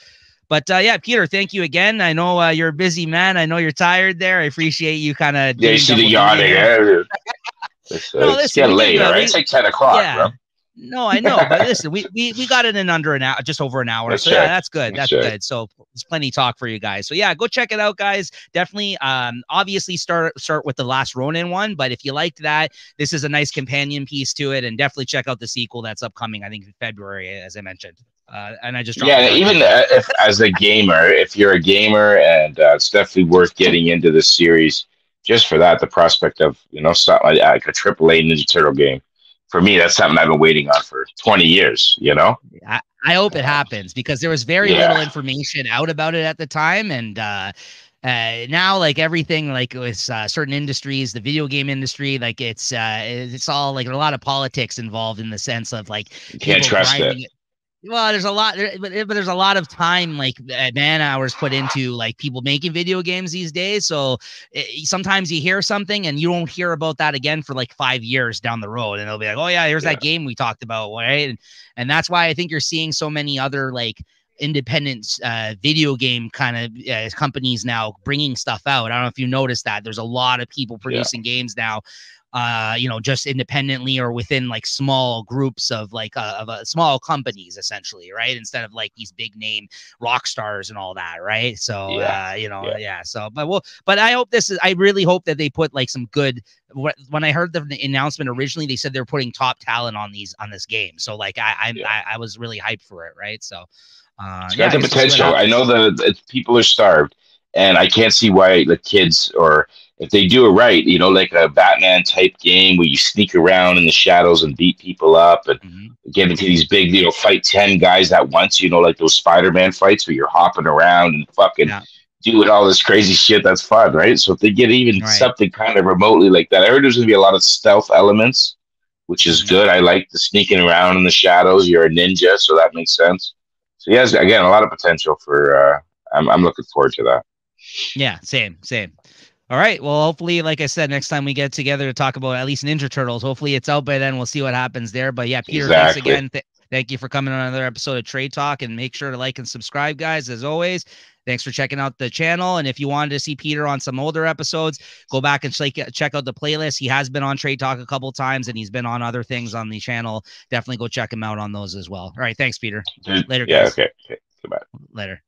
But yeah, Peter, thank you again. I know you're a busy man. I know you're tired there. I appreciate you kind of Yeah, you doing see the double duty yawning. here. Eh? No, It's listen, getting we did late, all good. right? It's like 10 o'clock, Yeah. bro. No, I know, but listen, we got it in under an hour, just over an hour. So That's yeah, right. that's good. That's That's right. good. So there's plenty of talk for you guys. So yeah, go check it out, guys. Definitely. Obviously start with the last Ronin one, but if you liked that, this is a nice companion piece to it, and definitely check out the sequel that's upcoming. I think in February, as I mentioned. And I just dropped the Yeah, Dark even Tower. if as a gamer, if you're a gamer, and it's definitely worth getting into this series just for that, the prospect of something like a AAA Ninja Turtle game. For me, that's something I've been waiting on for 20 years. I hope it happens, because there was very little Yeah, information out about it at the time, and now like everything like with certain industries, the video game industry, like it's all like a lot of politics involved, in the sense of like you can't people trust it. grinding. Well, there's a lot, but there's a lot of time, like man hours put into like people making video games these days. So sometimes you hear something and you don't hear about that again for like 5 years down the road, and they'll be like, "Oh yeah, here's Yeah, that game we talked about," right? And that's why I think you're seeing so many other like independent video game kind of companies now bringing stuff out. I don't know if you noticed that there's a lot of people yeah, producing games now, just independently or within like small groups of like small companies, essentially, right? Instead of like these big name rock stars and all that, right? So, yeah, yeah, yeah. So, but I really hope that they put like some good. When I heard the announcement originally, they said they're putting top talent on this game. So, like, yeah. I was really hyped for it, right? So, It's yeah, got I the guess we'll see what potential. I happens. know that people are starved, and I can't see why the kids, or if they do it right, like a Batman type game where you sneak around in the shadows and beat people up and Hmm. get into these big, fight 10 guys at once, like those Spider-Man fights where you're hopping around and fucking Yeah. doing all this crazy shit. That's fun, right? So if they get even Right. something kind of remotely like that, I heard there's going to be a lot of stealth elements, which is Hmm. good. I like the sneaking around in the shadows. You're a ninja, so that makes sense. So yes, again, a lot of potential for. I'm looking forward to that. Yeah. Same. All right. Well, hopefully, like I said, next time we get together to talk about at least Ninja Turtles, hopefully it's out by then. We'll see what happens there. But yeah, Peter, thanks Exactly. again. Thank you for coming on another episode of Trade Talk, and make sure to like and subscribe, guys, as always. Thanks for checking out the channel. And if you wanted to see Peter on some older episodes, go back and check out the playlist. He has been on Trade Talk a couple times, and he's been on other things on the channel. Definitely go check him out on those as well. All right. Thanks, Peter. Later, Yeah. guys. Okay. Okay. Goodbye. Later.